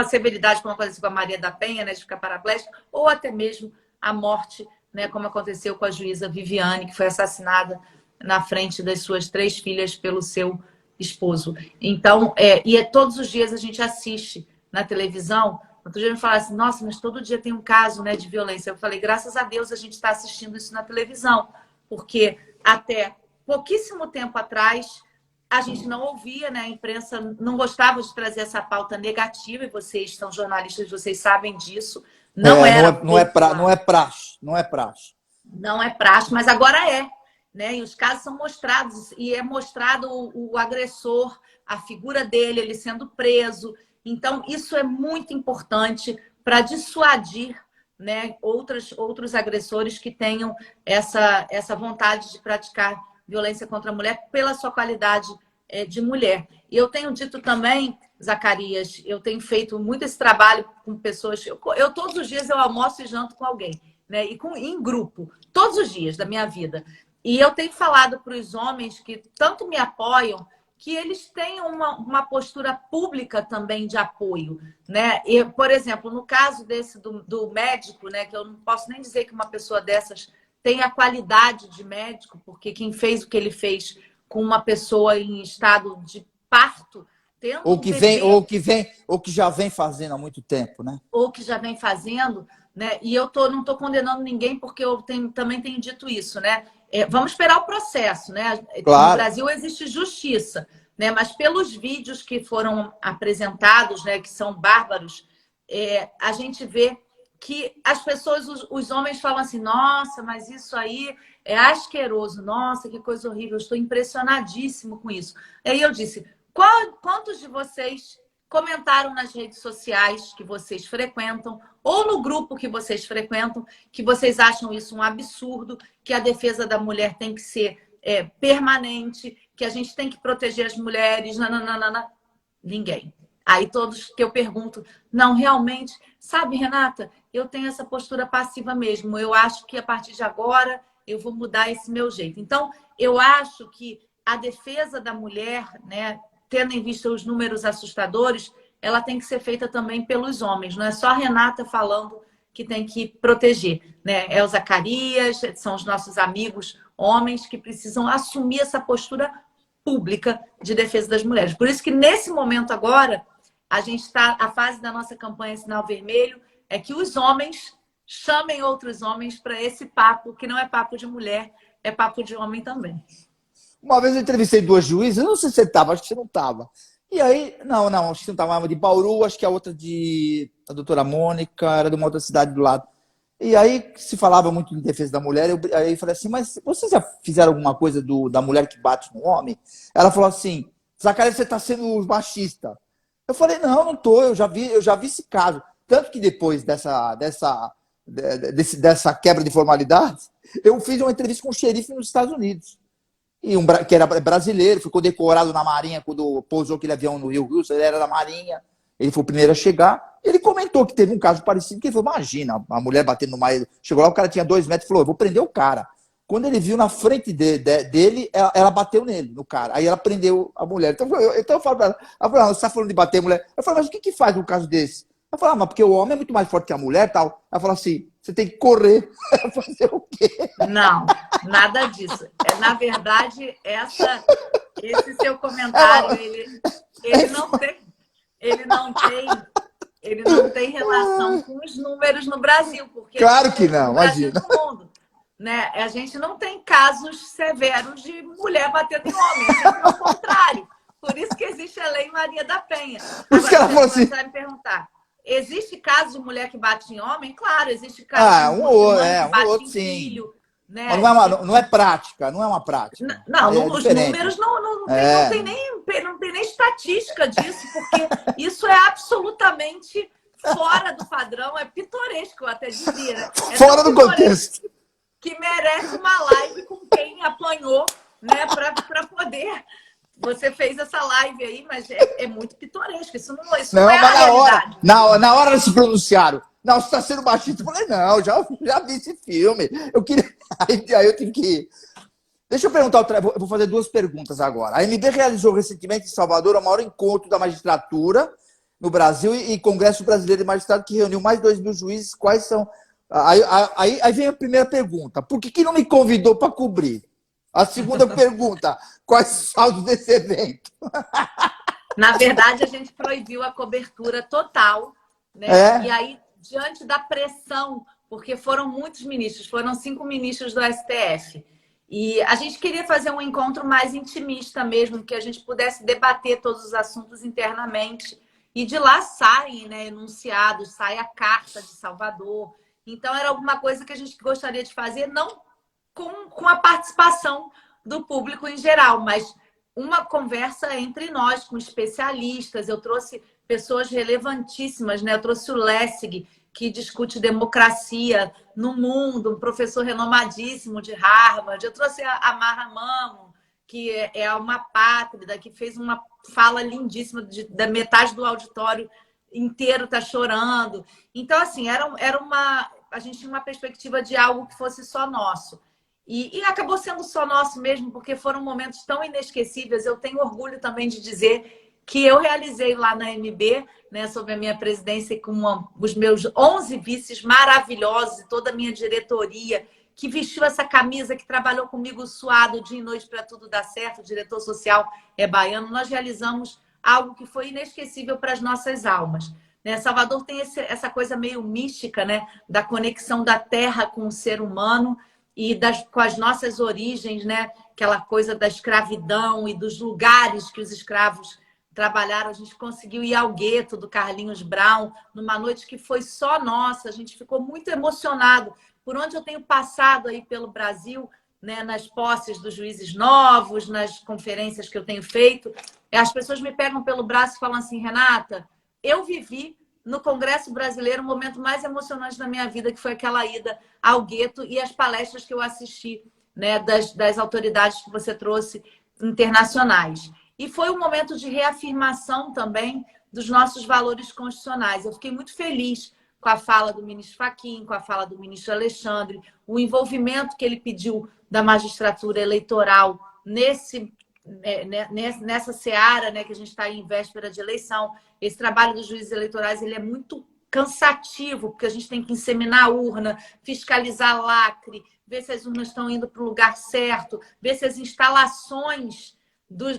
severidade, como aconteceu com a Maria da Penha, né, de ficar paraplégica, ou até mesmo a morte, né, como aconteceu com a juíza Viviane, que foi assassinada na frente das suas 3 filhas pelo seu esposo. Então, todos os dias a gente assiste na televisão. Outro dia me falaram assim: nossa, mas todo dia tem um caso, né, de violência. Eu falei: graças a Deus a gente está assistindo isso na televisão, porque até pouquíssimo tempo atrás a gente não ouvia, né, a imprensa não gostava de trazer essa pauta negativa, e vocês são jornalistas, vocês sabem disso. Não é praxe. Não é praxe, mas agora é. Né? E os casos são mostrados, e é mostrado o agressor, a figura dele, ele sendo preso. Então, isso é muito importante para dissuadir, né, outros agressores que tenham essa vontade de praticar violência contra a mulher pela sua qualidade de mulher. E eu tenho dito também, Zacarias, eu tenho feito muito esse trabalho com pessoas. Eu todos os dias eu almoço e janto com alguém, né? E em grupo, todos os dias da minha vida. E eu tenho falado para os homens que tanto me apoiam, que eles tenham uma postura pública também de apoio, né? E, por exemplo, no caso desse do médico, né, que eu não posso nem dizer que uma pessoa dessas tem a qualidade de médico, porque quem fez o que ele fez com uma pessoa em estado de parto, tendo Ou um que bebê, ou que já vem fazendo há muito tempo, né? ou que já vem fazendo, né? E não estou condenando ninguém, porque eu também tenho dito isso, né? Vamos esperar o processo, né? No Claro. Brasil existe justiça, né? Mas pelos vídeos que foram apresentados, né, que são bárbaros, a gente vê que as pessoas, os homens falam assim, nossa, mas isso aí é asqueroso, nossa, que coisa horrível, eu estou impressionadíssimo com isso. Aí eu disse, quantos de vocês comentaram nas redes sociais que vocês frequentam, ou no grupo que vocês frequentam, que vocês acham isso um absurdo, que a defesa da mulher tem que ser permanente, que a gente tem que proteger as mulheres, nananana. Ninguém. Aí todos que eu pergunto, não, realmente, sabe, Renata, eu tenho essa postura passiva mesmo, eu acho que a partir de agora eu vou mudar esse meu jeito. Então, eu acho que a defesa da mulher, né, tendo em vista os números assustadores, ela tem que ser feita também pelos homens. Não é só a Renata falando que tem que proteger, né? É o Zacarias, são os nossos amigos homens que precisam assumir essa postura pública de defesa das mulheres. Por isso que, nesse momento agora, a fase da nossa campanha Sinal Vermelho é que os homens chamem outros homens para esse papo, que não é papo de mulher, é papo de homem também. Uma vez eu entrevistei duas juízes, eu não sei se você estava, acho que você não estava. E aí, não, acho que você não estava, uma de Bauru, acho que a outra a doutora Mônica, era de uma outra cidade do lado. E aí se falava muito em defesa da mulher, aí eu falei assim, mas vocês já fizeram alguma coisa da mulher que bate no homem? Ela falou assim, Zacarias, você está sendo machista. Eu falei, não estou, eu já vi esse caso. Tanto que depois dessa quebra de formalidades, eu fiz uma entrevista com um xerife nos Estados Unidos. Que era brasileiro, ficou decorado na Marinha quando pousou aquele avião no Rio Wilson, ele era da Marinha, ele foi o primeiro a chegar. Ele comentou que teve um caso parecido, que ele falou, imagina, a mulher batendo no marido. Chegou lá, o cara tinha 2 metros e falou, eu vou prender o cara. Quando ele viu na frente dele, ela bateu nele, no cara. Aí ela prendeu a mulher. Então eu falo pra ela, você está falando de bater a mulher? Eu falo, mas o que faz no caso desse? Ela fala, mas porque o homem é muito mais forte que a mulher e tal. Ela fala assim, você tem que correr. Fazer o quê? Não, nada disso. Na verdade, esse seu comentário, ele não tem relação com os números no Brasil, porque claro que não, no Brasil imagina. do mundo, né? A gente não tem casos severos de mulher batendo em homem, é sempre o contrário. Por isso que existe a Lei Maria da Penha. Por isso que ela falou assim, você vai me perguntar, existe caso de mulher que bate em homem? Claro, existe caso de mãe que bate em filho. Né? Mas não é prática, não é uma prática. Não, os números não tem nem estatística disso, porque isso é absolutamente fora do padrão, é pitoresco, eu até dizia. Né? Fora do contexto. Que merece uma live com quem apanhou, né, para poder... Você fez essa live aí, mas é muito pitoresco. Isso não é a realidade. Na hora eles se pronunciaram. Não, você está sendo machista. Eu falei, não, já vi esse filme. Eu queria... Aí eu tive que... Deixa eu perguntar, eu vou fazer 2 perguntas agora. A AMB realizou recentemente em Salvador o maior encontro da magistratura no Brasil e Congresso Brasileiro de Magistrados, que reuniu mais de 2.000 juízes. Quais são... Aí vem a primeira pergunta. Por que não me convidou para cobrir? A segunda pergunta, quais os saldos desse evento? Na verdade, a gente proibiu a cobertura total, né? E aí, diante da pressão, porque foram muitos ministros, foram 5 ministros do STF. E a gente queria fazer um encontro mais intimista mesmo, que a gente pudesse debater todos os assuntos internamente. E de lá saem, né, enunciados, sai a Carta de Salvador. Então, era alguma coisa que a gente gostaria de fazer, não com a participação do público em geral, mas uma conversa entre nós, com especialistas. Eu trouxe pessoas relevantíssimas, né? Eu trouxe o Lessig, que discute democracia no mundo, um professor renomadíssimo de Harvard. Eu trouxe a Marra Mamo, que é uma pátrida, que fez uma fala lindíssima, da metade do auditório inteiro está chorando. Então, assim, a gente tinha uma perspectiva de algo que fosse só nosso. E acabou sendo só nosso mesmo, porque foram momentos tão inesquecíveis. Eu tenho orgulho também de dizer que eu realizei lá na MB, né, sob a minha presidência, com os meus 11 vices maravilhosos e toda a minha diretoria, que vestiu essa camisa, que trabalhou comigo suado dia e noite para tudo dar certo, o diretor social é baiano. Nós realizamos algo que foi inesquecível para as nossas almas. Né? Salvador tem essa coisa meio mística, né, da conexão da terra com o ser humano e com as nossas origens, né, aquela coisa da escravidão e dos lugares que os escravos trabalharam. A gente conseguiu ir ao gueto do Carlinhos Brown numa noite que foi só nossa. A gente ficou muito emocionado. Por onde eu tenho passado aí pelo Brasil, né, nas posses dos juízes novos, nas conferências que eu tenho feito, as pessoas me pegam pelo braço e falam assim: Renata, eu vivi no Congresso Brasileiro o momento mais emocionante da minha vida, que foi aquela ida ao gueto e as palestras que eu assisti, né, das autoridades que você trouxe internacionais. E foi um momento de reafirmação também dos nossos valores constitucionais. Eu fiquei muito feliz com a fala do ministro Fachin, com a fala do ministro Alexandre, o envolvimento que ele pediu da magistratura eleitoral nessa seara, né, que a gente está em véspera de eleição. Esse trabalho dos juízes eleitorais ele é muito cansativo, porque a gente tem que inseminar a urna, fiscalizar lacre, ver se as urnas estão indo para o lugar certo, ver se as instalações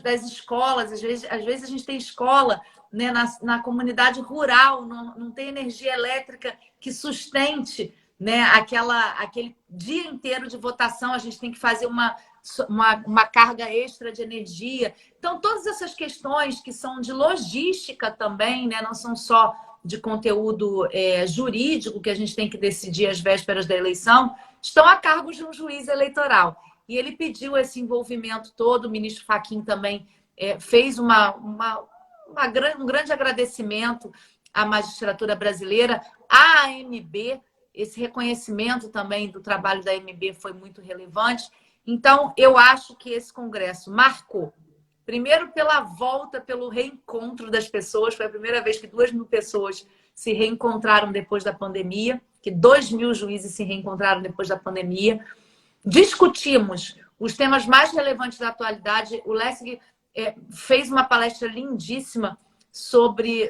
das escolas, às vezes a gente tem escola, né, na comunidade rural, não tem energia elétrica que sustente, né, aquele dia inteiro de votação, a gente tem que fazer uma carga extra de energia. Então, todas essas questões que são de logística também, né, não são só de conteúdo jurídico, que a gente tem que decidir às vésperas da eleição, estão a cargo de um juiz eleitoral. E ele pediu esse envolvimento todo. O ministro Fachin também fez um grande agradecimento à magistratura brasileira, à AMB. Esse reconhecimento também do trabalho da AMB foi muito relevante. Então, eu acho que esse congresso marcou, primeiro pela volta, pelo reencontro das pessoas. Foi a primeira vez que 2.000 pessoas se reencontraram depois da pandemia, que 2.000 juízes se reencontraram depois da pandemia. Discutimos os temas mais relevantes da atualidade. O Lessig fez uma palestra lindíssima sobre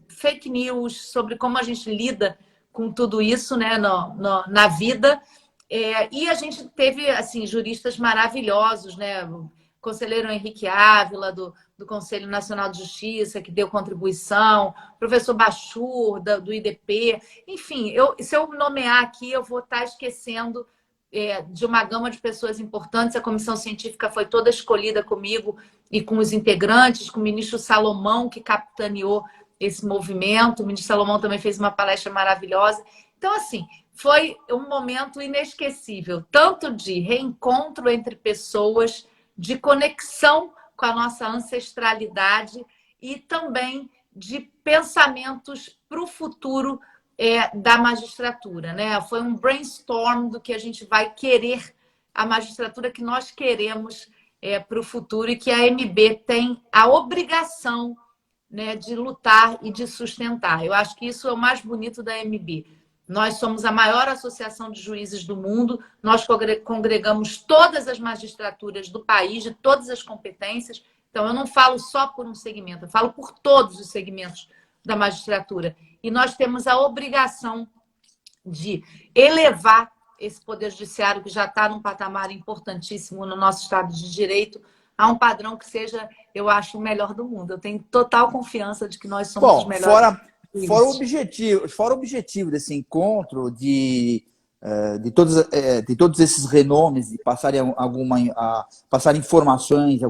fake news, sobre como a gente lida com tudo isso, né, na vida. E a gente teve assim, juristas maravilhosos, né? O conselheiro Henrique Ávila, do Conselho Nacional de Justiça, que deu contribuição, o professor Bachur, do IDP. Enfim, se eu nomear aqui, eu vou estar esquecendo de uma gama de pessoas importantes. A comissão científica foi toda escolhida comigo e com os integrantes, com o ministro Salomão, que capitaneou esse movimento. O ministro Salomão também fez uma palestra maravilhosa. Então, assim, foi um momento inesquecível, tanto de reencontro entre pessoas, de conexão com a nossa ancestralidade e também de pensamentos para o futuro da magistratura, né? Foi um brainstorm do que a gente vai querer, a magistratura que nós queremos para o futuro e que a AMB tem a obrigação, né, de lutar e de sustentar. Eu acho que isso é o mais bonito da AMB. Nós somos a maior associação de juízes do mundo, nós congregamos todas as magistraturas do país, de todas as competências. Então, eu não falo só por um segmento, eu falo por todos os segmentos da magistratura. E nós temos a obrigação de elevar esse poder judiciário, que já está num patamar importantíssimo no nosso Estado de Direito, a um padrão que seja, eu acho, o melhor do mundo. Eu tenho total confiança de que nós somos os melhores. Fora o objetivo desse encontro de todos esses renomes, de passarem passar informações,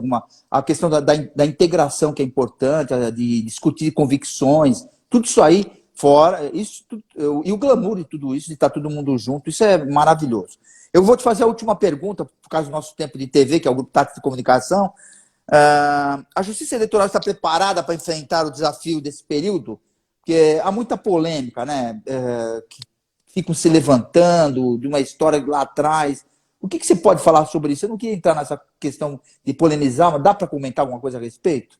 a questão da integração, que é importante, de discutir convicções, tudo isso aí fora, e o glamour de tudo isso, de estar todo mundo junto, isso é maravilhoso. Eu vou te fazer a última pergunta, por causa do nosso tempo de TV, que é o Grupo Tático de Comunicação. A Justiça Eleitoral está preparada para enfrentar o desafio desse período? Porque há muita polêmica, né? Que ficam se levantando de uma história lá atrás. O que você pode falar sobre isso? Eu não queria entrar nessa questão de polemizar, mas dá para comentar alguma coisa a respeito?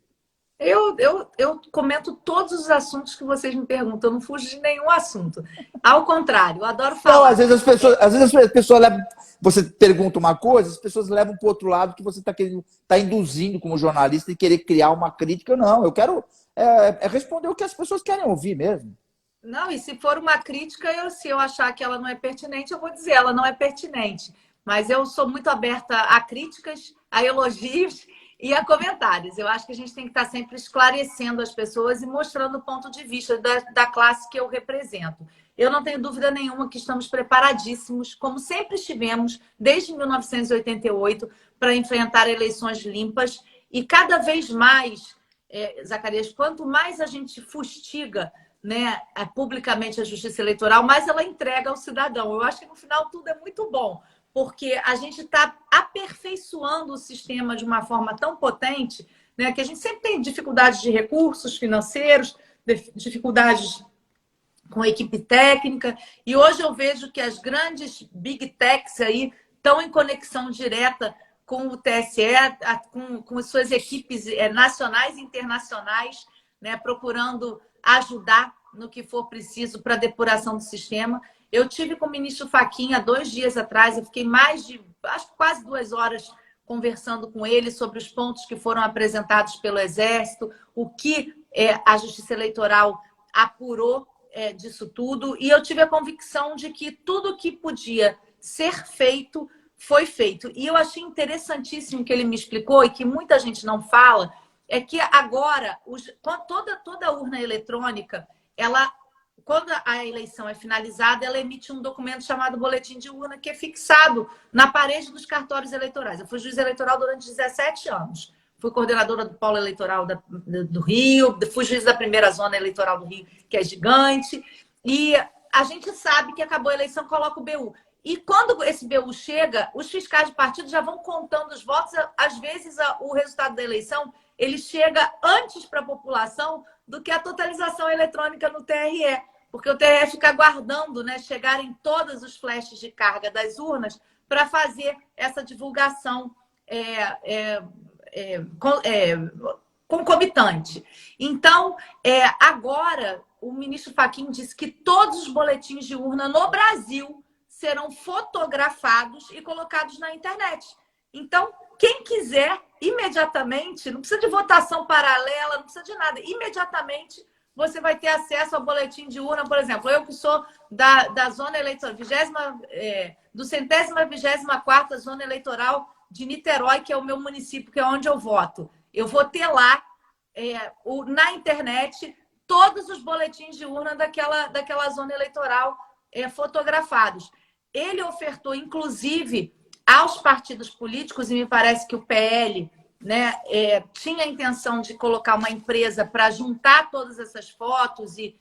Eu comento todos os assuntos que vocês me perguntam, eu não fujo de nenhum assunto. Ao contrário, eu adoro falar. Não, às vezes as pessoas levam, você pergunta uma coisa, as pessoas levam para o outro lado que você está induzindo como jornalista e querer criar uma crítica. Não, eu quero responder o que as pessoas querem ouvir mesmo. Não, e se for uma crítica, se eu achar que ela não é pertinente, eu vou dizer, ela não é pertinente. Mas eu sou muito aberta a críticas, a elogios e a comentários. Eu acho que a gente tem que estar sempre esclarecendo as pessoas e mostrando o ponto de vista da classe que eu represento. Eu não tenho dúvida nenhuma que estamos preparadíssimos, como sempre estivemos, desde 1988, para enfrentar eleições limpas. E cada vez mais, Zacarias, quanto mais a gente fustiga, né, publicamente a justiça eleitoral, mais ela entrega ao cidadão. Eu acho que no final tudo é muito bom, porque a gente está aperfeiçoando o sistema de uma forma tão potente, né, que a gente sempre tem dificuldades de recursos financeiros, dificuldades com equipe técnica, e hoje eu vejo que as grandes big techs aí estão em conexão direta com o TSE, com as suas equipes nacionais e internacionais, né, procurando ajudar no que for preciso para a depuração do sistema. Eu tive com o ministro Fachin há 2 dias atrás, eu fiquei acho que quase 2 horas conversando com ele sobre os pontos que foram apresentados pelo Exército, o que a Justiça Eleitoral apurou disso tudo, e eu tive a convicção de que tudo que podia ser feito foi feito. E eu achei interessantíssimo que ele me explicou, e que muita gente não fala, é que agora toda urna eletrônica, quando a eleição é finalizada, ela emite um documento chamado boletim de urna, que é fixado na parede dos cartórios eleitorais. Eu fui juiz eleitoral durante 17 anos. Fui coordenadora do polo eleitoral do Rio, fui juiz da primeira zona eleitoral do Rio, que é gigante. E a gente sabe que acabou a eleição, coloca o BU. E quando esse BU chega, os fiscais de partido já vão contando os votos. Às vezes, o resultado da eleição ele chega antes para a população do que a totalização eletrônica no TRE. Porque o TRE fica aguardando, né, chegarem todos os flashes de carga das urnas para fazer essa divulgação concomitante. Então, agora, o ministro Fachin disse que todos os boletins de urna no Brasil serão fotografados e colocados na internet. Então, quem quiser, imediatamente, não precisa de votação paralela, não precisa de nada, imediatamente você vai ter acesso ao boletim de urna. Por exemplo, eu que sou da zona eleitoral, do 124ª zona eleitoral de Niterói, que é o meu município, que é onde eu voto. Eu vou ter lá, na internet, todos os boletins de urna daquela zona eleitoral fotografados. Ele ofertou, inclusive, aos partidos políticos, e me parece que o PL, né, tinha a intenção de colocar uma empresa para juntar todas essas fotos e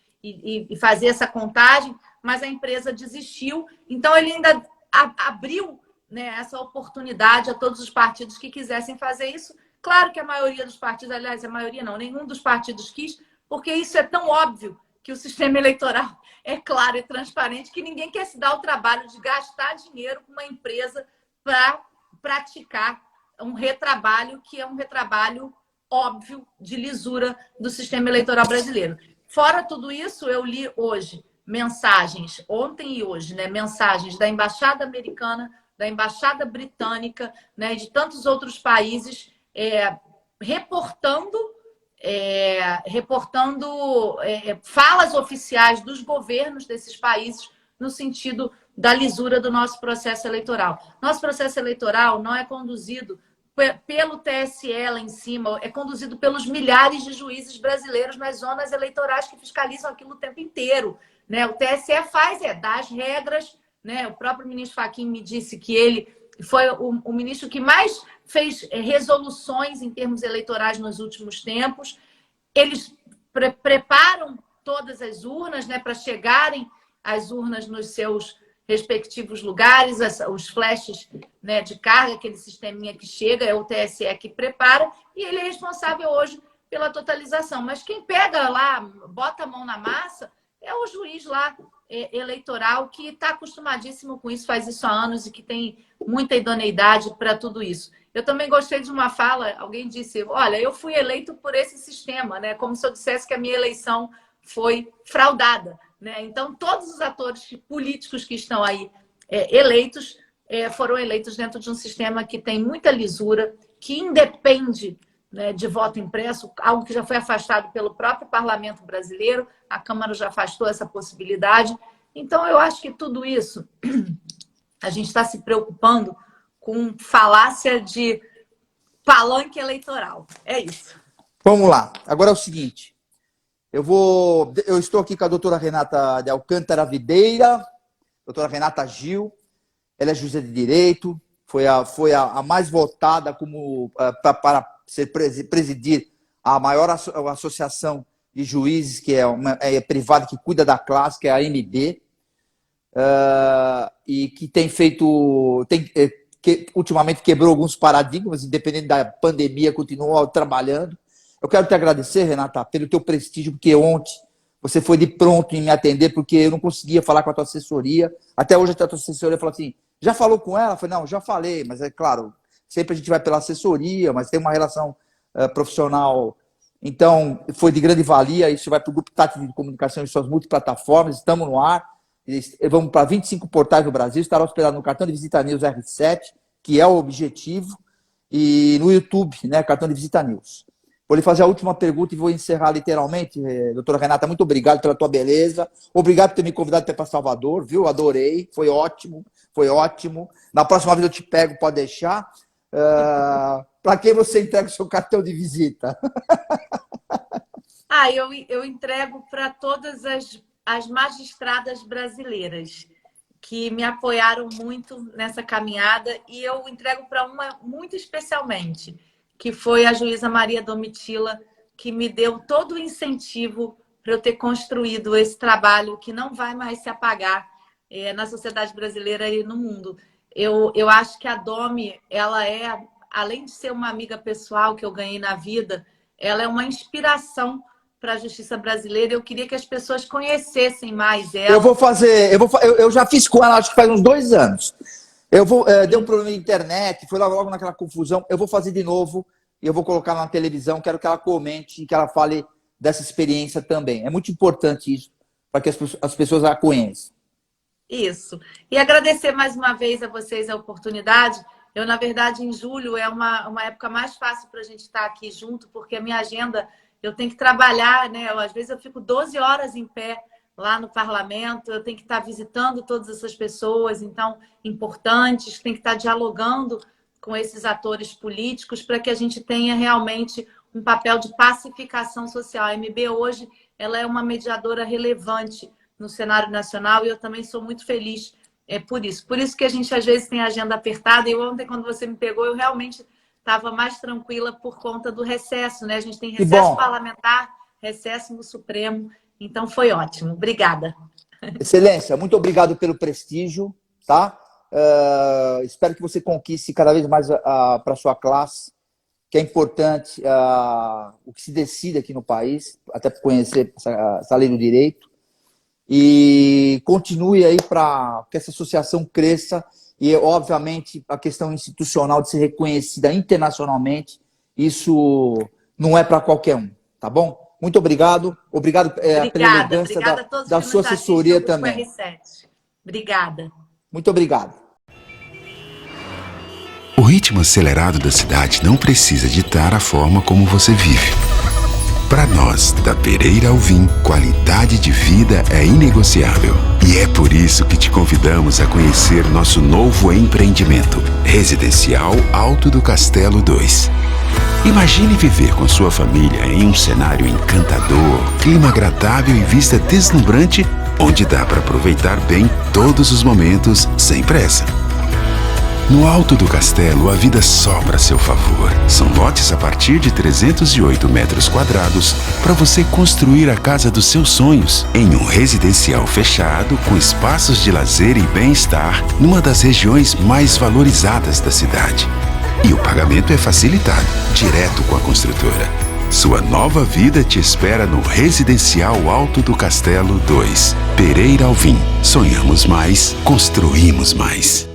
fazer essa contagem, mas a empresa desistiu. Então, ele ainda abriu, né, essa oportunidade a todos os partidos que quisessem fazer isso. Claro que a maioria dos partidos, aliás, a maioria não, nenhum dos partidos quis, porque isso é tão óbvio que o sistema eleitoral é claro e transparente que ninguém quer se dar o trabalho de gastar dinheiro com uma empresa para praticar um retrabalho que é um retrabalho óbvio de lisura do sistema eleitoral brasileiro. Fora tudo isso, eu li hoje mensagens, ontem e hoje, né, mensagens da Embaixada Americana, da Embaixada Britânica, né, de tantos outros países, reportando falas oficiais dos governos desses países no sentido da lisura do nosso processo eleitoral. Nosso processo eleitoral não é conduzido pelo TSE lá em cima, é conduzido pelos milhares de juízes brasileiros nas zonas eleitorais que fiscalizam aquilo o tempo inteiro, né? O TSE dá as regras, né? O próprio ministro Fachin me disse que ele foi o ministro que mais fez resoluções em termos eleitorais nos últimos tempos. Eles preparam todas as urnas, né, para chegarem as urnas nos seus respectivos lugares, os flashes, né, de carga, aquele sisteminha que chega, é o TSE que prepara, e ele é responsável hoje pela totalização. Mas quem pega lá, bota a mão na massa, é o juiz lá eleitoral, que está acostumadíssimo com isso, faz isso há anos e que tem muita idoneidade para tudo isso. Eu também gostei de uma fala, alguém disse, olha, eu fui eleito por esse sistema, né? Como se eu dissesse que a minha eleição foi fraudada, né? Então, todos os atores políticos que estão aí eleitos foram eleitos dentro de um sistema que tem muita lisura, que independe, né, de voto impresso, algo que já foi afastado pelo próprio parlamento brasileiro, a Câmara já afastou essa possibilidade. Então, eu acho que tudo isso, a gente está se preocupando com falácia de palanque eleitoral. É isso. Vamos lá. Agora é o seguinte. Eu estou aqui com a doutora Renata de Alcântara Videira, doutora Renata Gil. Ela é juíza de direito, foi a mais votada para presidir a maior associação de juízes, que é privada, que cuida da classe, que é a AMB, e que tem feito... que ultimamente quebrou alguns paradigmas, independente da pandemia, continuou trabalhando. Eu quero te agradecer, Renata, pelo teu prestígio, porque ontem você foi de pronto em me atender, porque eu não conseguia falar com a tua assessoria. Até hoje a tua assessoria falou assim, já falou com ela? Eu falei, não, já falei, mas é claro, sempre a gente vai pela assessoria, mas tem uma relação profissional. Então, foi de grande valia, isso vai para o Grupo Tátil de Comunicação e suas multiplataformas, estamos no ar. Vamos para 25 portais do Brasil, estará hospedado no Cartão de Visita News R7, que é o objetivo, e no YouTube, né, Cartão de Visita News. Vou lhe fazer a última pergunta e vou encerrar literalmente. Doutora Renata, muito obrigado pela tua beleza. Obrigado por ter me convidado para ir para Salvador, viu? Adorei, foi ótimo, foi ótimo. Na próxima vez eu te pego, pode deixar. Para quem você entrega o seu cartão de visita? Eu entrego para todas as magistradas brasileiras que me apoiaram muito nessa caminhada, e eu entrego para uma muito especialmente, que foi a juíza Maria Domitila, que me deu todo o incentivo para eu ter construído esse trabalho que não vai mais se apagar na sociedade brasileira e no mundo. Eu acho que a Domi, ela é, além de ser uma amiga pessoal que eu ganhei na vida, ela é uma inspiração para a justiça brasileira. Eu queria que as pessoas conhecessem mais ela. Eu já fiz com ela, acho que faz uns 2 anos. Deu um problema na internet, foi logo naquela confusão. Eu vou fazer de novo e eu vou colocar na televisão. Quero que ela comente e que ela fale dessa experiência também. É muito importante isso, para que as pessoas a conheçam. Isso. E agradecer mais uma vez a vocês a oportunidade. Eu, na verdade, em julho é uma época mais fácil para a gente estar aqui junto, porque a minha agenda, eu tenho que trabalhar, né? Às vezes eu fico 12 horas em pé lá no parlamento, eu tenho que estar visitando todas essas pessoas, então, importantes, tem que estar dialogando com esses atores políticos para que a gente tenha realmente um papel de pacificação social. A MB hoje, ela é uma mediadora relevante no cenário nacional, e eu também sou muito feliz por isso. Por isso que a gente, às vezes, tem a agenda apertada, e ontem, quando você me pegou, eu realmente estava mais tranquila por conta do recesso, né? A gente tem recesso parlamentar, recesso no Supremo, então foi ótimo. Obrigada. Excelência, muito obrigado pelo prestígio, tá? Espero que você conquiste cada vez mais para a sua classe, que é importante o que se decide aqui no país, até para conhecer essa lei do direito, e continue aí para que essa associação cresça, e, obviamente, a questão institucional de ser reconhecida internacionalmente, isso não é para qualquer um, tá bom? Muito obrigado. Obrigado pela elegância da sua assessoria também. Obrigada. Muito obrigado. O ritmo acelerado da cidade não precisa ditar a forma como você vive. Para nós, da Pereira Alvim, qualidade de vida é inegociável. E é por isso que te convidamos a conhecer nosso novo empreendimento, Residencial Alto do Castelo 2. Imagine viver com sua família em um cenário encantador, clima agradável e vista deslumbrante, onde dá para aproveitar bem todos os momentos sem pressa. No alto do castelo, a vida sobra a seu favor. São lotes a partir de 308 metros quadrados para você construir a casa dos seus sonhos em um residencial fechado com espaços de lazer e bem-estar numa das regiões mais valorizadas da cidade. E o pagamento é facilitado, direto com a construtora. Sua nova vida te espera no Residencial Alto do Castelo 2. Pereira Alvim. Sonhamos mais, construímos mais.